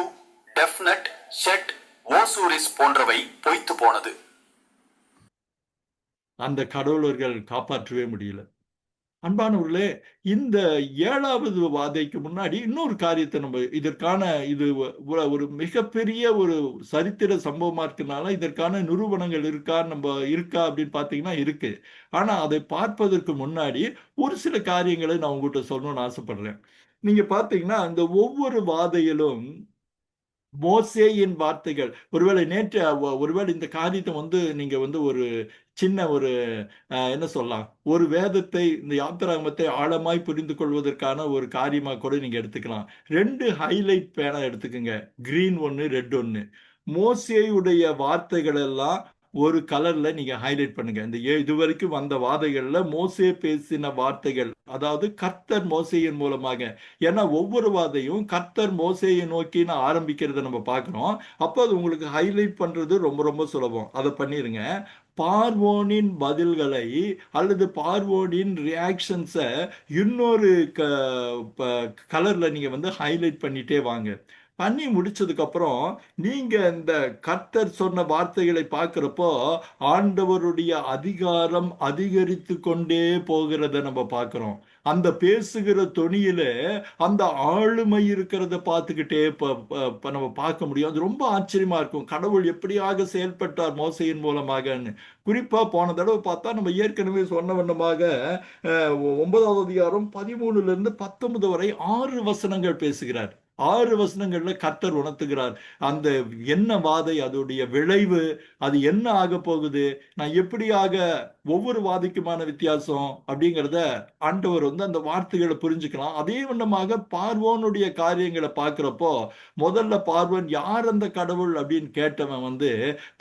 டெஃப்னட், செட், ஓசூரிஸ் போன்றவை பொய்த்து போனது. அந்த கடவுளர்கள் காப்பாற்றவே முடியல. அன்பானவர்களே, இந்த 7வது வாதைக்கு முன்னாடி இன்னொரு காரியத்தை நம்ம இதற்கான இது ஒரு மிகப்பெரிய ஒரு சரித்திர சம்பவமா இருக்கனால இதற்கான நிரூபணங்கள் இருக்கா அப்படின்னு பார்த்தீங்கன்னா இருக்கு. ஆனா அதை பார்ப்பதற்கு முன்னாடி ஒரு சில காரியங்களை நான் உங்ககிட்ட சொல்லணும்னு ஆசைப்படுறேன். நீங்க பார்த்தீங்கன்னா இந்த ஒவ்வொரு வாதையிலும் மோசேயின் வார்த்தைகள், ஒருவேளை நேற்று ஒருவேளை இந்த காரியத்தை வந்து நீங்க வந்து ஒரு சின்ன ஒரு என்ன சொல்லலாம், ஒரு வேதத்தை, இந்த யாத்திராகமத்தை ஆழமாய் புரிந்து கொள்வதற்கான ஒரு காரியமா கூட நீங்க எடுத்துக்கலாம். 2 ஹைலைட் பேனா எடுத்துக்கங்க. கிரீன் ஒன்னு, ரெட் ஒன்னு. மோசேயுடைய வார்த்தைகள் எல்லாம் ஒரு கலர்ல நீங்க ஹைலைட் பண்ணுங்க. இந்த இதுவரைக்கும் வந்த வாதைகள்ல மோசே பேசின வார்த்தைகள், அதாவது கர்த்தர் மோசேயின் மூலமாக. ஏன்னா ஒவ்வொரு வாதையும் கர்த்தர் மோசேயை நோக்கின்னு ஆரம்பிக்கிறத நம்ம பார்க்கிறோம். அப்போ அது உங்களுக்கு ஹைலைட் பண்றது ரொம்ப ரொம்ப சுலபம். அதை பண்ணிருங்க. பார்வோனின் பதில்களை அல்லது பார்வோனின் ரியாக்ஷன்ஸை இன்னொரு கலர்ல நீங்க வந்து ஹைலைட் பண்ணிட்டே வாங்க. பண்ணி முடிச்சதுக்கு அப்புறம் நீங்க இந்த கர்த்தர் சொன்ன வார்த்தைகளை பார்க்கிறப்போ ஆண்டவருடைய அதிகாரம் அதிகரித்து கொண்டே போகிறத நம்ம பார்க்கிறோம். அந்த பேசுகிற தொனியில அந்த ஆளுமை இருக்கிறத பார்த்துக்கிட்டே நம்ம பார்க்க முடியும். அது ரொம்ப ஆச்சரியமா இருக்கும். கடவுள் எப்படியாக செயல்பட்டார் மோசையின் மூலமாகன்னு. குறிப்பா போன தடவை பார்த்தா நம்ம ஏற்கனவே சொன்ன வண்ணமாக 9வது அதிகாரம் 13ல இருந்து 19 வரை 6 வசனங்கள் பேசுகிறார். 6 வசனங்கள்ல கர்த்தர் உணர்த்துகிறார் அந்த என்ன வாதை, அதோடைய விளைவு, அது என்ன ஆக போகுது, நான் எப்படியாக ஒவ்வொரு வாதைக்குமான வித்தியாசம் அப்படிங்கிறத ஆண்டவர் வந்து அந்த வார்த்தைகளை புரிஞ்சுக்கலாம். அதே வண்ணமாக பார்வோனுடைய காரியங்களை பார்க்கிறப்போ முதல்ல பார்வோன் யார் அந்த கடவுள் அப்படின்னு கேட்டவன் வந்து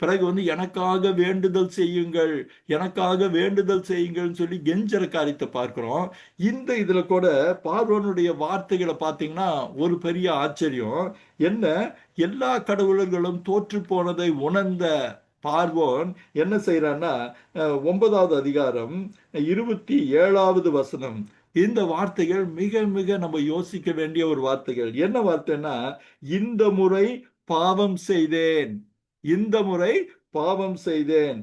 பிறகு வந்து எனக்காக வேண்டுதல் செய்யுங்கள், எனக்காக வேண்டுதல் செய்யுங்கள்னு சொல்லி கெஞ்சற காரியத்தை பார்க்கிறோம். இந்த இதுல கூட பார்வோனுடைய வார்த்தைகளை பார்த்தீங்கன்னா ஒரு பெரிய ஆச்சரியம் என்ன, எல்லா கடவுளர்களும் தோற்று போனதை உணர்ந்த பார்வோன் என்ன செய்யறான்னா 9வது அதிகாரம் 27வது வசனம், இந்த வார்த்தைகள் மிக மிக நம்ம யோசிக்க வேண்டிய ஒரு வார்த்தைகள். என்ன வார்த்தைன்னா, இந்த முறை பாவம் செய்தேன், இந்த முறை பாவம் செய்தேன்,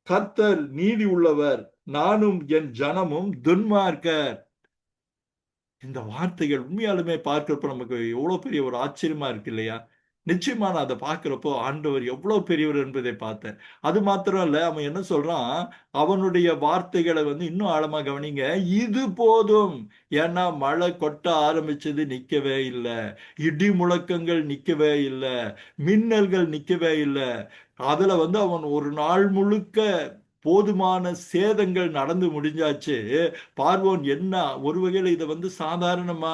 கர்த்தர் நீதி உள்ளவர், நானும் என் ஜனமும் துன்மார்க்கர். இந்த வார்த்தைகள் உண்மையாலுமே பார்க்கிறப்ப நமக்கு எவ்வளவு பெரிய ஒரு ஆச்சரியமா இருக்கு இல்லையா? நிச்சயமா நான் அதை பார்க்கிறப்போ ஆண்டவர் எவ்வளவு பெரியவர் என்பதை பார்த்தேன். அது மாத்திரம் இல்ல, அவன் என்ன சொல்றான், அவனுடைய வார்த்தைகளை வந்து இன்னும் ஆழமா கவனிங்க. இது போதும். ஏன்னா மழை கொட்ட ஆரம்பிச்சது நிக்கவே இல்லை, இடி முழக்கங்கள் நிக்கவே இல்லை, மின்னல்கள் நிக்கவே இல்லை. அதுல வந்து அவன் ஒரு நாள் முழுக்க போதுமான சேதங்கள் நடந்து முடிஞ்சாச்சு. பார்வோன் என்ன ஒரு வகையில இதை வந்து சாதாரணமா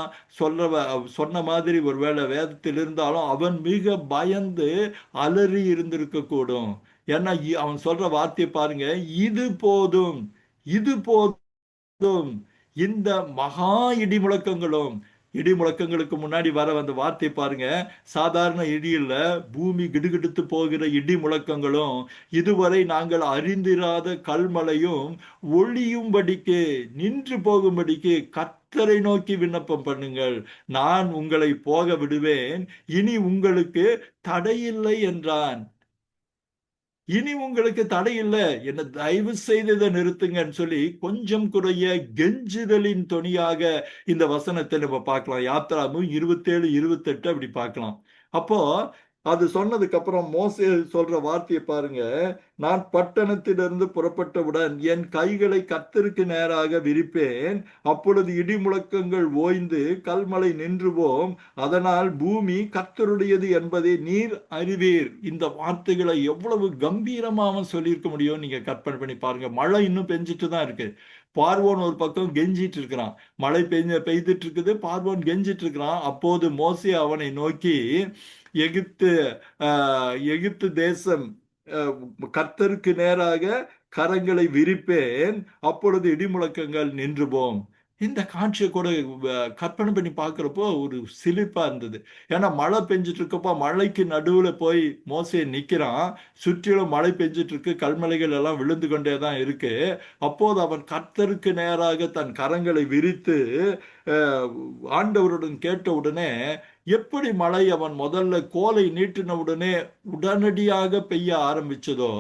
சொன்ன மாதிரி ஒருவேளை வேதத்தில் இருந்தாலும் அவன் மிக பயந்து அலறி இருந்திருக்க கூடும். ஏன்னா அவன் சொல்ற வார்த்தையை பாருங்க, இது போதும், இது போதும். இந்த மகா இடி முழக்கங்களும், இடி முழக்கங்களுக்கு முன்னாடி வர அந்த வார்த்தை பாருங்க, சாதாரண இடி இல்ல, பூமி கிடுகிடுத்து போகிற இடி முழக்கங்களும், இதுவரை நாங்கள் அறிந்திராத கல்மலையும் ஒளியும்படிக்கு, நின்று போகும்படிக்கு கர்த்தரை நோக்கி விண்ணப்பம் பண்ணுங்கள், நான் உங்களை போக விடுவேன், இனி உங்களுக்கு தடையில்லை என்றான். இனி உங்களுக்கு தடை இல்லை, என்ன தயவு செய்து இதை நிறுத்துங்கன்னு சொல்லி கொஞ்சம் குறைய கெஞ்சுதலின் தொனியாக இந்த வசனத்தை நம்ம பார்க்கலாம். யாத்ராமும் 27, 28 அப்படி பார்க்கலாம். அப்போ அது சொன்னதுக்கு அப்புறம் மோசே சொல்ற வார்த்தையை பாருங்க, நான் பட்டணத்திலிருந்து புறப்பட்டவுடன் என் கைகளை கர்த்தருக்கு நேராக விரிப்பேன், அப்பொழுது இடி முழக்கங்கள் ஓய்ந்து கல்மலை நின்று போம், அதனால் பூமி கர்த்தருடையது என்பதை நீர் அறிவீர். இந்த வார்த்தைகளை எவ்வளவு கம்பீரமா அவன் சொல்லியிருக்க முடியும் நீங்க கற்பனை பண்ணி பாருங்க. மழை இன்னும் பெஞ்சிட்டு தான் இருக்கு. பார்வோன் ஒரு பக்கம் கெஞ்சிட்டு இருக்கிறான், மழை பெய்துட்டு இருக்குது, பார்வோன் கெஞ்சிட்டு இருக்கிறான். அப்போது மோசே அவனை நோக்கி, எகிப்து எகிப்து தேசம் கர்த்தருக்கு நேராக கரங்களை விரிப்பேன், அப்பொழுது இடிமுழக்கங்கள் நின்று போம். இந்த காட்சியை கூட கற்பனை பண்ணி பார்க்கிறப்போ ஒரு சிலிப்பா இருந்தது. ஏன்னா மழை பெஞ்சிட்டு இருக்கப்போ மழைக்கு நடுவுல போய் மோசே நிக்கிறான், சுற்றிலும் மழை பெஞ்சிட்டு இருக்கு, கல்மலைகள் எல்லாம் விழுந்து கொண்டே தான் இருக்கு. அப்போது அவன் கர்த்தருக்கு நேராக தன் கரங்களை விரித்து ஆண்டவருடன் கேட்ட உடனே, எப்படி மழை அவன் முதல்ல கோலை நீட்டின உடனே உடனடியாக பெய்ய ஆரம்பிச்சதோ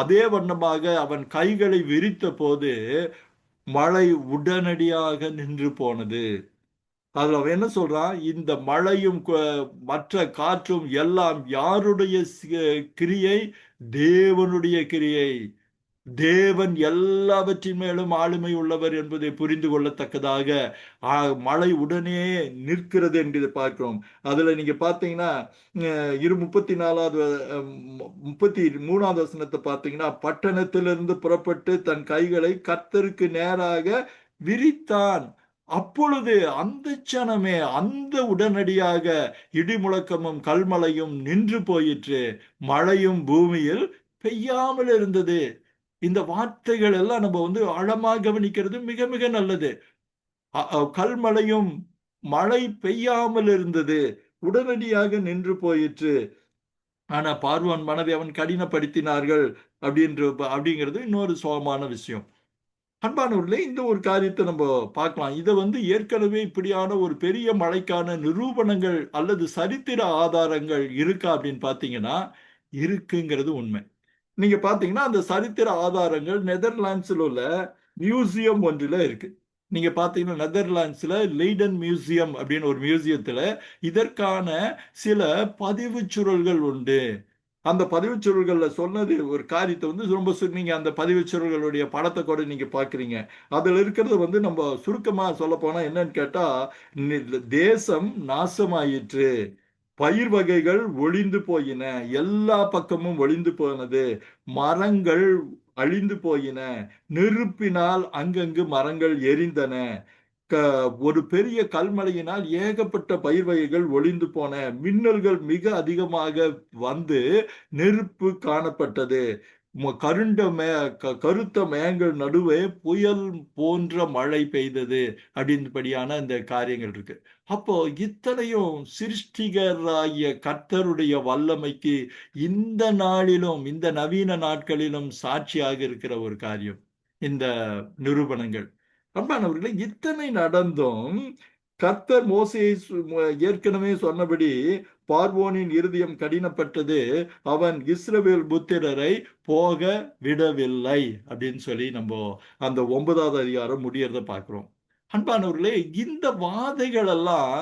அதே வண்ணமாக அவன் கைகளை விரித்த போது மழை உடனடியாக நின்று போனது. அதுல அவன் என்ன சொல்றான், இந்த மழையும் மற்ற காற்றும் எல்லாம் யாருடைய கிரியை? தேவனுடைய கிரியை. தேவன் எல்லாவற்றின் மேலும் ஆளுமை உள்ளவர் என்பதை புரிந்து கொள்ளத்தக்கதாக மழை உடனே நிற்கிறது என்பதை பார்க்கிறோம். அதுல நீங்க பார்த்தீங்கன்னா 33வது வசனத்தை பார்த்தீங்கன்னா, பட்டணத்திலிருந்து புறப்பட்டு தன் கைகளை கர்த்தருக்கு நேராக விரித்தான், அப்பொழுது அந்த சனமே, அந்த உடனடியாக இடிமுழக்கமும் கல்மலையும் நின்று போயிற்று, மழையும் பூமியில் பெய்யாமல் இருந்தது. இந்த வார்த்தைகள் எல்லாம் நம்ம வந்து ஆழமா கவனிக்கிறது மிக மிக நல்லது. கல்மழையும் மழை பெய்யாமல் இருந்தது, உடனடியாக நின்று போயிற்று. ஆனா பார்வோன் மனதை அவன் கடினப்படுத்தினார்கள் அப்படிங்கிறது இன்னொரு சோகமான விஷயம். அன்பானவர்களே, இந்த ஒரு காரியத்தை நம்ம பார்க்கலாம். இதை வந்து ஏற்கனவே இப்படியான ஒரு பெரிய மழைக்கான நிரூபணங்கள் அல்லது சரித்திர ஆதாரங்கள் இருக்கா அப்படின்னு பார்த்தீங்கன்னா இருக்குங்கிறது உண்மை. நீங்க பாத்தீங்கன்னா அந்த சரித்திர ஆதாரங்கள் நெதர்லாண்ட்ஸ்ல உள்ள மியூசியம் ஒன்றில் இருக்கு. நீங்க பாத்தீங்கன்னா நெதர்லாண்ட்ஸ்ல லெய்டன் மியூசியம் அப்படின்னு ஒரு மியூசியத்துல இதற்கான சில பதிவு சுருள்கள் உண்டு. அந்த பதிவு சுருள்கள்ல சொன்னது ஒரு காரியத்தை வந்து ரொம்ப நீங்க அந்த பதிவு சுருள்களுடைய படத்தை கூட நீங்க பாக்குறீங்க. அதுல இருக்கிறது வந்து நம்ம சுருக்கமா சொல்ல போனா என்னன்னு கேட்டா, தேசம் நாசமாயிற்று, பயிர் வகைகள் ஒளிந்து போயின, எல்லா பக்கமும் ஒளிந்து போனது, மரங்கள் அழிந்து போயின, நெருப்பினால் அங்கங்கு மரங்கள் எரிந்தன, ஒரு பெரிய கல்மழையினால் ஏகப்பட்ட பயிர் வகைகள் ஒளிந்து போன, மின்னல்கள் மிக அதிகமாக வந்து நெருப்பு காணப்பட்டது, கருத்த மேகங்கள் நடுவே புயல் போன்ற மழை பெய்தது அப்படின்படியான இந்த காரியங்கள் இருக்கு. அப்போ இத்தனையும் சிருஷ்டிகராகிய கர்த்தருடைய வல்லமைக்கு இந்த நாளிலும் இந்த நவீன நாட்களிலும் சாட்சியாக இருக்கிற ஒரு காரியம் இந்த நிரூபணங்கள். அன்பானவர்களே, இத்தனை நடந்தும் கர்த்தர் மோசேயை ஏற்கனவே சொன்னபடி பார்வோனின் இருதயம் கடினப்பட்டது, அவன் இஸ்ரவேல் புத்திரரை போக விடவில்லை அப்படின்னு சொல்லி நம்ம அந்த 9வது அதிகாரம் முடியறத பார்க்கிறோம். அன்பானவர்களே, இந்த வாதைகள் எல்லாம்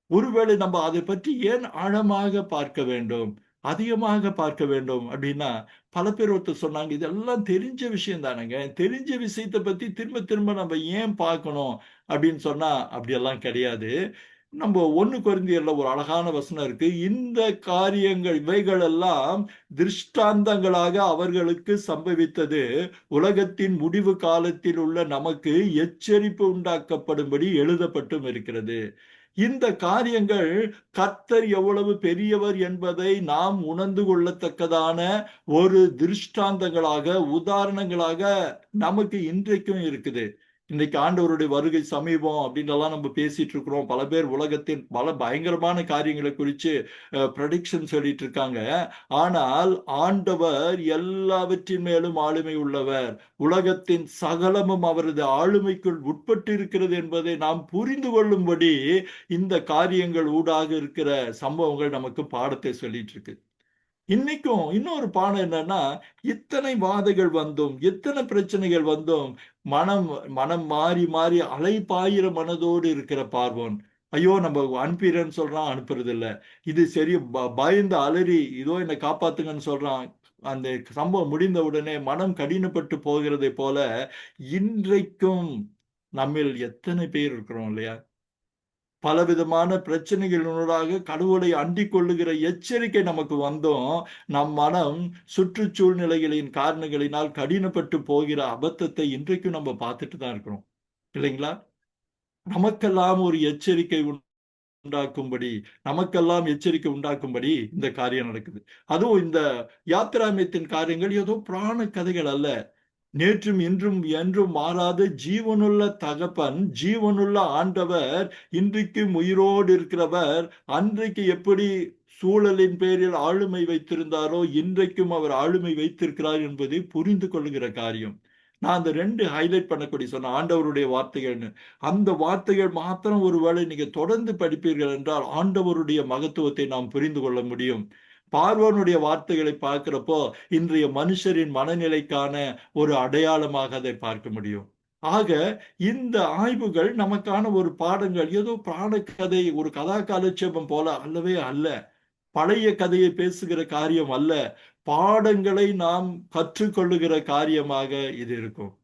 ஒருவேளை நம்ம அதை பற்றி ஏன் ஆழமாக பார்க்க வேண்டும், அதிகமாக பார்க்க வேண்டும் அப்படின்னா, பல பேர் ஒருத்தர் சொன்னாங்க, இதெல்லாம் தெரிஞ்ச விஷயம் தானேங்க, தெரிஞ்ச விஷயத்தை பத்தி திரும்ப திரும்ப நம்ம ஏன் பார்க்கணும் அப்படின்னு சொன்னா அப்படியெல்லாம் கிடையாது. நம்ம 1 கொரிந்தியர்ல ஒரு அழகான வசனம் இருக்கு. இந்த காரியங்கள் இவைகள் எல்லாம் திருஷ்டாந்தங்களாக அவர்களுக்கு சம்பவித்தது, உலகத்தின் முடிவு காலத்தில் உள்ள நமக்கு எச்சரிப்பு உண்டாக்கப்படும்படி எழுதப்பட்டும் இருக்கிறது. இந்த காரியங்கள் கர்த்தர் எவ்வளவு பெரியவர் என்பதை நாம் உணர்ந்து கொள்ளத்தக்கதான ஒரு திருஷ்டாந்தங்களாக, உதாரணங்களாக நமக்கு இன்றைக்கும் இருக்குது. இன்னைக்கு ஆண்டவருடைய வருகை சமீபம் அப்படின்னு எல்லாம் நம்ம பேசிட்டு இருக்கிறோம். பல பேர் உலகத்தின் பல பயங்கரமான காரியங்களை குறித்து ப்ரெடிக்ஷன் சொல்லிட்டு இருக்காங்க. ஆனால் ஆண்டவர் எல்லாவற்றின் மேலும் ஆளுமை உள்ளவர். உலகத்தின் சகலமும் அவரது ஆளுமைக்குள் உட்பட்டு இருக்கிறது என்பதை நாம் புரிந்து கொள்ளும்படி இந்த காரியங்கள் ஊடாக இருக்கிற சம்பவங்கள் நமக்கு பாடத்தை சொல்லிட்டு இருக்கு. இன்னைக்கும் இன்னொரு பாடம் என்னன்னா, இத்தனை வாதைகள் வந்தும், எத்தனை பிரச்சனைகள் வந்தும், மனம் மனம் மாறி மாறி அலைபாயிர மனதோடு இருக்கிற பார்வோன், ஐயோ நம்ம அனுப்பிடுறேன்னு சொல்றான், அனுப்புறது இல்ல. இது சரி, பயந்து அலறி இதோ என்னை காப்பாத்துங்கன்னு சொல்றான். அந்த சம்பவம் முடிந்த உடனே மனம் கடினப்பட்டு போகிறதை போல இன்றைக்கும் நம்மில் எத்தனை பேர் இருக்கிறோம் இல்லையா? பலவிதமான பிரச்சனைகளினூடாக கடவுளை அண்டிக் கொள்ளுகிற எச்சரிக்கை நமக்கு வந்தும், நம் மனம் சுற்றுச்சூழ்நிலைகளின் காரணங்களினால் கடினப்பட்டு போகிற அபத்தத்தை இன்றைக்கும் நம்ம பார்த்துட்டு தான் இருக்கிறோம் இல்லைங்களா? நமக்கெல்லாம் ஒரு எச்சரிக்கை உண்டாக்கும்படி, நமக்கெல்லாம் எச்சரிக்கை உண்டாக்கும்படி இந்த காரியம் நடக்குது. அதுவும் இந்த யாத்திராமயத்தின் காரியங்கள் ஏதோ புராண கதைகள் அல்ல. நேற்றும் இன்றும் என்றும் மாறாத ஜீவனுள்ள தகப்பன், ஜீவனுள்ள ஆண்டவர், இன்றைக்கும் உயிரோடு இருக்கிறவர், அன்றைக்கு எப்படி சூழலின் பேரில் ஆளுமை வைத்திருந்தாரோ இன்றைக்கும் அவர் ஆளுமை வைத்திருக்கிறார் என்பதை புரிந்து கொள்ளுகிற காரியம். நான் அந்த 2 ஹைலைட் பண்ணக்கூடிய சொன்ன ஆண்டவருடைய வார்த்தைகள்னு, அந்த வார்த்தைகள் மாத்திரம் ஒருவேளை நீங்க தொடர்ந்து படிப்பீர்கள் என்றால் ஆண்டவருடைய மகத்துவத்தை நாம் புரிந்து கொள்ள முடியும். பார்வோனுடைய வார்த்தைகளை பார்க்கிறப்போ இன்றைய மனுஷரின் மனநிலைக்கான ஒரு அடையாளமாக அதை பார்க்க முடியும். ஆக இந்த ஆய்வுகள் நமக்கான ஒரு பாடங்கள், ஏதோ புராண கதை, ஒரு கதா காலட்சேபம் போல அல்லவே அல்ல. பழைய கதையை பேசுகிற காரியம் அல்ல. பாடங்களை நாம் கற்றுக்கொள்ளுகிற காரியமாக இது இருக்கும்.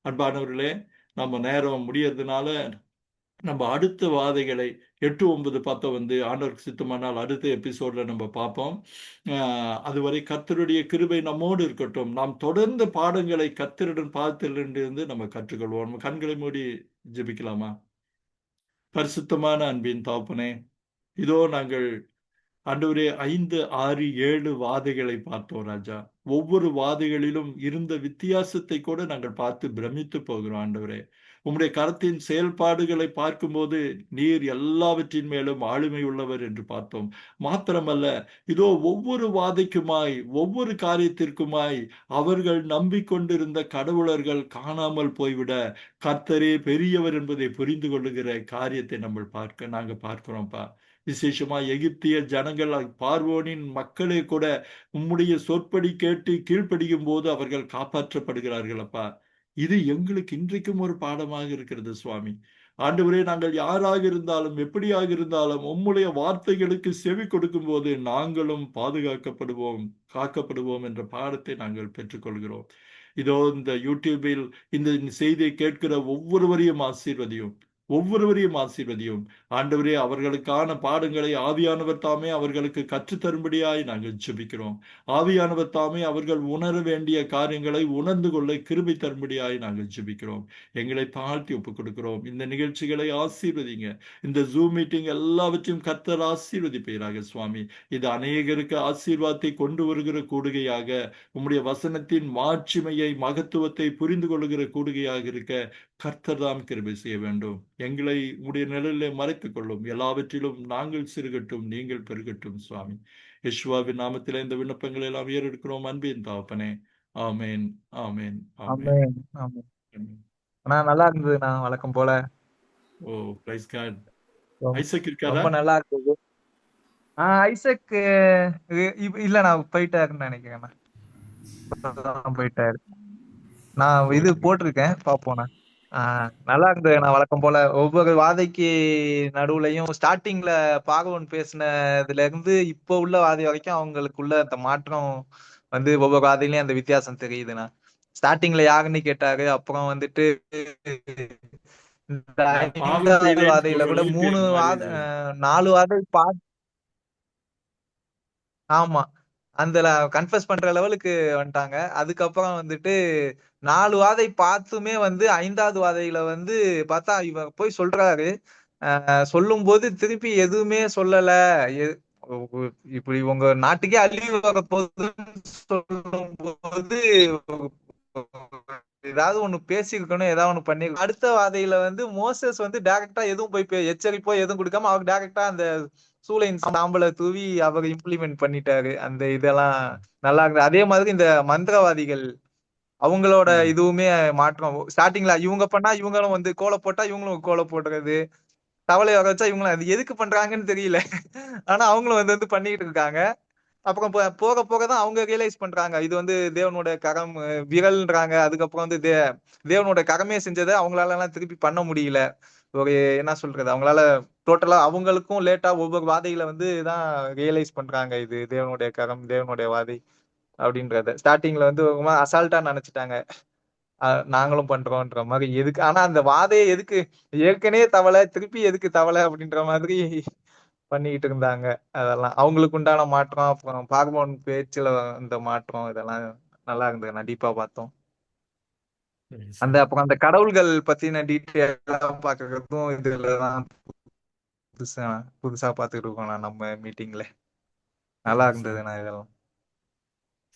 அன்பானவர்களே, நம்ம நேரம் முடியறதுனால நம்ம அடுத்த வாதைகளை 8, 9, 10 ஆண்டவருக்கு சித்தமானால் அடுத்த எபிசோட்ல நம்ம பார்ப்போம். அதுவரை கர்த்தருடைய கிருபை நம்மோடு இருக்கட்டும். நாம் தொடர்ந்து பாடங்களை கர்த்தருடன் பார்த்திலிருந்து நம்ம கற்றுக்கொள்வோம். நம்ம கண்களை மூடி ஜெபிக்கலாமா? பரிசுத்தமான அன்பின் தகப்பனே, இதோ நாங்கள் ஆண்டவரே 5, 6, 7 வாதைகளை பார்த்தோம் ராஜா. ஒவ்வொரு வாதைகளிலும் இருந்த வித்தியாசத்தை கூட நாங்கள் பார்த்து பிரமித்து போகிறோம் ஆண்டவரே. உம்முடைய கரத்தின் செயல்பாடுகளை பார்க்கும்போது நீர் எல்லாவற்றின் மேலும் ஆளுமை உள்ளவர் என்று பார்த்தோம். மாத்திரமல்ல, இதோ ஒவ்வொரு வாதைக்குமாய், ஒவ்வொரு காரியத்திற்குமாய் அவர்கள் நம்பிக்கொண்டிருந்த கடவுளர்கள் காணாமல் போய்விட கர்த்தரே பெரியவர் என்பதை புரிந்து கொள்ளுகிற காரியத்தை நாங்க பார்க்கிறோம்ப்பா. விசேஷமா எகிப்திய ஜனங்கள், பார்வோனின் மக்களே கூட உம்முடைய சொற்படி கேட்டு கீழ்ப்படியும் போது அவர்கள் காப்பாற்றப்படுகிறார்கள் அப்பா. இது எங்களுக்கு இன்றைக்கும் ஒரு பாடமாக இருக்கிறது சுவாமி. ஆண்டவரே, நாங்கள் யாராக இருந்தாலும் எப்படியாக இருந்தாலும் உம்முடைய வார்த்தைகளுக்கு செவி கொடுக்கும் போது நாங்களும் பாதுகாக்கப்படுவோம், காக்கப்படுவோம் என்ற பாடத்தை நாங்கள் பெற்றுக்கொள்கிறோம். இதோ இந்த யூடியூபில் இந்த செய்தியை கேட்கிற ஒவ்வொருவரையும் ஆசீர்வதியும், ஒவ்வொருவரையும் ஆசீர்வதியும். ஆண்டவரே, அவர்களுக்கான பாடங்களை ஆவியானவர் தாமே அவர்களுக்கு கற்றுத்தரும்படியாய் நாங்கள் ஜெபிக்கிறோம். ஆவியானவர் தாமே அவர்கள் உணர வேண்டிய காரியங்களை உணர்ந்து கொள்ள கிருபை தரும்படியாய் நாங்கள் ஜெபிக்கிறோம். எங்களை தாழ்த்தி ஒப்புக் கொடுக்கிறோம். இந்த நிகழ்ச்சிகளை ஆசீர்வதிங்க. இந்த ஜூம் மீட்டிங் எல்லாவற்றையும் கர்த்தர் ஆசீர்வதிப்பீராக சுவாமி. இது அநேகருக்கு ஆசீர்வாதத்தை கொண்டு வருகிற கூடுகையாக, உம்முடைய வசனத்தின் மாட்சிமையை, மகத்துவத்தை புரிந்து கொள்ளுகிற கூடுகையாக இருக்க கர்த்தர் தாம் கிருபை செய்ய வேண்டும். எங்களை உடைய நிழலிலே மறைத்துக் கொள்ளும். எல்லாவற்றிலும் நாங்கள் சிறுகட்டும், நீங்கள் பெருகட்டும் சுவாமி. யெஷுவாவின் நாமத்திலே இந்த விண்ணப்பங்களை எல்லாம் ஏறெடுக்கிறோம் அன்பின் தகப்பனே. ஆமேன், ஆமேன், ஆமேன். ஆமென், ஆமென். ஆனா நல்லா இருந்தது. நான் வழக்கம் போல ஓ, பிரைஸ் காட். ரொம்ப ஐசக் இருக்காரா? ரொம்ப நல்லா இருந்தது. ஐசக் இல்ல, நான் போயிட்டாருன்னு நினைக்கிறேன். போயிட்டாரு. நான் இது போட்டிருக்கேன், பாப்போம். நல்லா இருந்தது. நான் வழக்கம் போல ஒவ்வொரு வாதைக்கு நடுவுலயும் ஸ்டார்டிங்ல பார்வன் பேசினதுல இருந்து இப்போ உள்ள வாதை வரைக்கும் அவங்களுக்குள்ள அந்த மாற்றம் வந்து ஒவ்வொரு வாதையிலயும் அந்த வித்தியாசம் தெரியுதுண்ணா. ஸ்டார்டிங்ல யாருன்னு கேட்டாரு. அப்புறம் வந்துட்டு இந்த பாவம் 5வது செய்தேன்னு வாதையில சொல்ற கூட அளவுக்கு 3 வாத மாறிடுது. 4 வாதை ஆமா. அதுல கன்ஃபஸ் பண்ற லெவலுக்கு வந்துட்டாங்க. அதுக்கப்புறம் வந்துட்டு 4 வாதை பார்த்துமே வந்து 5வது வாதையில வந்து பார்த்தா இவர் போய் சொல்றாரு. சொல்லும்போது திருப்பி எதுவுமே சொல்லல. எ ஒ ஒ இப்படி உங்க நாட்டுக்கே அழிவு வரப்போகுதுன்னு சொல்லும்போது ஏதாவது ஒண்ணு பேசியிருக்கணும். ஏதாவது ஒண்ணு பண்ணியிருக்கணும். அடுத்த வாதையில வந்து மோசஸ் வந்து டைரக்ட்டா எதுவும் போய் எச்சரிப்போ எதுவும் குடுக்காம அவர் டைரக்ட்டா அந்த சூளையின் சாம்பல தூவி அவர் இம்ப்ளிமெண்ட் பண்ணிட்டாரு. அந்த இதெல்லாம் நல்லா இருந்தது. அதே மாதிரி இந்த மந்திரவாதிகள் அவங்களோட ம். இதுவுமே மாற்றம். ஸ்டார்டிங்ல இவங்க பண்ணா இவங்களும் வந்து கோல போட்டா இவங்களும் கோல போடுறது. தவளைய வர வச்சா இவங்களும் அது எதுக்கு பண்றாங்கன்னு தெரியல. ஆனா அவங்களும் வந்து பண்ணிட்டு இருக்காங்க. அப்புறம் போக போக தான் அவங்க ரியலைஸ் பண்றாங்க. இது வந்து தேவனோட கரம் விரல்ன்றாங்க. அதுக்கப்புறம் வந்து தேவனோட கரமே செஞ்சத அவங்களால எல்லாம் திருப்பி பண்ண முடியல. ஒரு என்ன சொல்றது? அவங்களால டோட்டலா அவங்களுக்கும் லேட்டா ஒவ்வொரு வாதையில வந்து தான் ரியலைஸ் பண்றாங்க. இது தேவனுடைய கரம், தேவனுடைய வாதை அப்படின்றத. ஸ்டார்ட்டிங்ல வந்து ரொம்ப அசால்ட்டா நெனச்சுட்டாங்க. நாங்களும் பண்றோம்ன்ற மாரி எதுக்கு ஆனா அந்த வாதைய எதுக்கு ஏற்கனவே தவள, திருப்பி எதுக்கு தவள அப்படின்ற மாதிரி பண்ணிக்கிட்டு இருந்தாங்க. அதெல்லாம் அவங்களுக்கு உண்டான மாற்றம், அப்புறம் பார்வோன் பேச்சுல இந்த மாற்றம் இதெல்லாம் நல்லா இருந்தது. நான் டீப்பா பார்த்தோம். சரி, சரி. அப்புறம் அந்த கடவுள்கள் பத்தின டீட்டெயிலா பாக்குறதும் இதுலதான் புதுசா புதுசா பாத்துட்டு இருக்கோம் நம்ம மீட்டிங்ல. நல்லா சரி, சரி. இருந்ததுண்ணா இதெல்லாம்.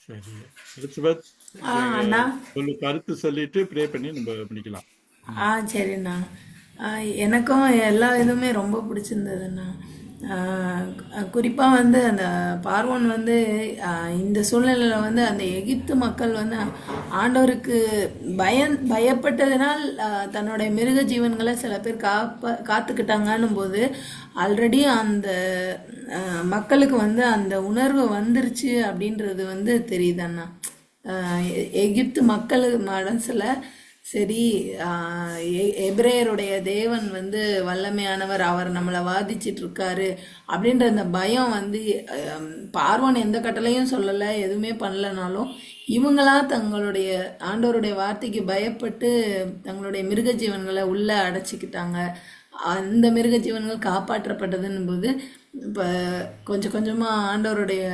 சரி. எலிசபெத், நீங்க அண்ணா. சொல்லு கருத்து சொல்லிட்டு ப்ரே பண்ணி நம்ம முடிக்கலாம். ம். சரிண்ணா. எனக்கும் எல்லா இதுவுமே ரொம்ப பிடிச்சிருந்ததுண்ணா. குறிப்பாக வந்து அந்த பார்வோன் வந்து இந்த சூழ்நிலையில் வந்து அந்த எகிப்து மக்கள் வந்து ஆண்டவருக்கு பயப்பட்டதினால் தன்னுடைய மிருக ஜீவன்களை சில பேர் காத்துக்கிட்டாங்கன்னும் போது ஆல்ரெடி அந்த மக்களுக்கு வந்து அந்த உணர்வு வந்துருச்சு அப்படின்றது வந்து தெரியுது அண்ணா. எகிப்து மக்கள் மனசுல சரி, எபிரேயருடைய தேவன் வந்து வல்லமையானவர், அவர் நம்மளை வாதிச்சிட்டு இருக்காரு அப்படின்ற அந்த பயம் வந்து பார்வோன் எந்த கட்டளையும் சொல்லலை, எதுவுமே பண்ணலனாலும் இவங்களா தங்களுடைய ஆண்டவருடைய வார்த்தைக்கு பயப்பட்டு தங்களுடைய மிருக ஜீவன்களை உள்ள அடைச்சிக்கிட்டாங்க. அந்த மிருக ஜீவன்கள் காப்பாற்றப்பட்டதுன்னும் போது இப்போ கொஞ்சம் கொஞ்சமாக ஆண்டவருடைய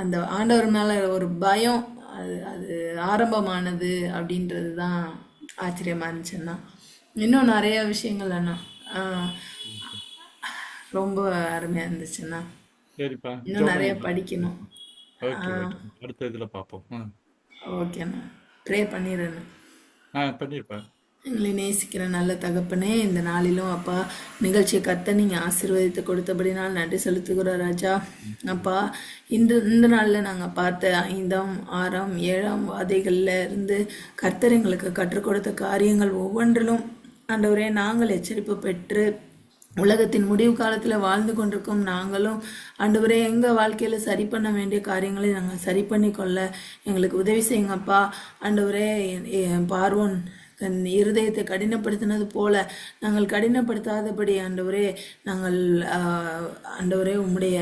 அந்த ஆண்டவர் மேலே ஒரு பயம் அது அது ஆரம்பமானது அப்படின்றது தான் ஆச்சரியமாக இருந்துச்சுன்னா. இன்னும் நிறைய விஷயங்கள் அண்ணா ரொம்ப அருமையாக இருந்துச்சுண்ணா. சரிப்பா, இன்னும் ஜெபம் நிறைய பண்ணலாம். படிக்கணும். Okay, okay. அடுத்த இதுல பார்ப்போம். ஓகேண்ணா, ப்ரே பண்ணிடுறேண்ணா. பண்ணிருப்பேன். எங்களை நேசிக்கிற நல்ல தகப்பனே, இந்த நாளிலும் அப்பா நிகழ்ச்சியை கத்த நீங்கள் ஆசீர்வதித்து கொடுத்தபடினால் நன்றி செலுத்துகிறோம் ராஜா. அப்பா இந்த நாளில் நாங்கள் பார்த்த 5ஆம் 6ஆம் 7ஆம் வாதைகளில் இருந்து கர்த்தர் எங்களுக்கு கற்றுக் கொடுத்த காரியங்கள் ஒவ்வொன்றிலும் ஆண்டவரே நாங்கள் எச்சரிப்பு பெற்று உலகத்தின் முடிவு காலத்தில் வாழ்ந்து கொண்டிருக்கும் நாங்களும் ஆண்டவரே எங்கள் வாழ்க்கையில் சரி பண்ண வேண்டிய காரியங்களை நாங்கள் சரி பண்ணி கொள்ள எங்களுக்கு உதவி செய்யுங்கப்பா. ஆண்டவரே பார்வோன் தன் இருதயத்தை கடினப்படுத்தினது போல நாங்கள் கடினப்படுத்தாதபடி ஆண்டவரே நாங்கள் ஆண்டவரே உம்முடைய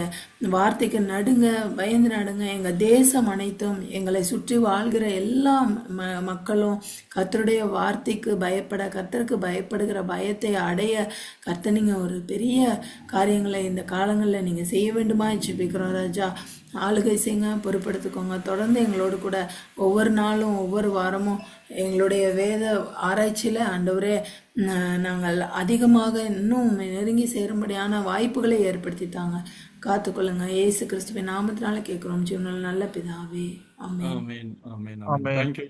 வார்த்தைக்கு நடுங்க, பயந்து நடுங்க. எங்கள் தேசம் அனைத்தும் எங்களை சுற்றி வாழ்கிற எல்லா மக்களும் கர்த்தருடைய வார்த்தைக்கு பயப்பட, கர்த்தருக்கு பயப்படுகிற பயத்தை அடைய கர்த்தர் நீங்கள் ஒரு பெரிய காரியங்களை இந்த காலங்களில் நீங்கள் செய்ய வேண்டுமா ஜெபிக்கிறோம் ராஜா. ஆளுகை செய்யுங்க, பொறுப்படுத்திக்கோங்க. தொடர்ந்து எங்களோடு கூட ஒவ்வொரு நாளும் ஒவ்வொரு வாரமும் எங்களுடைய வேத ஆராய்ச்சியில் ஆண்டவரே நாங்கள் அதிகமாக இன்னும் நெருங்கி சேரும்படியான வாய்ப்புகளை ஏற்படுத்தித்தாங்க. காத்துக்கொள்ளுங்க. இயேசு கிறிஸ்துவின் நாமத்தினால கேட்குறோம் ஜீவனில் நல்ல பிதாவே. ஆமென். ஆமென், ஆமென், ஆமென். ஆமென். தேங்க்யூ.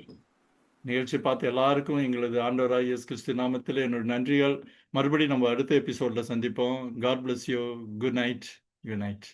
நிகழ்ச்சி பார்த்து எல்லாருக்கும் எங்களது ஆண்டவராய் இயேசு கிறிஸ்து நாமத்தில் என்னோட நன்றிகள். மறுபடியும் நம்ம அடுத்த எபிசோட்ல சந்திப்போம். God bless you. Good night. Good night.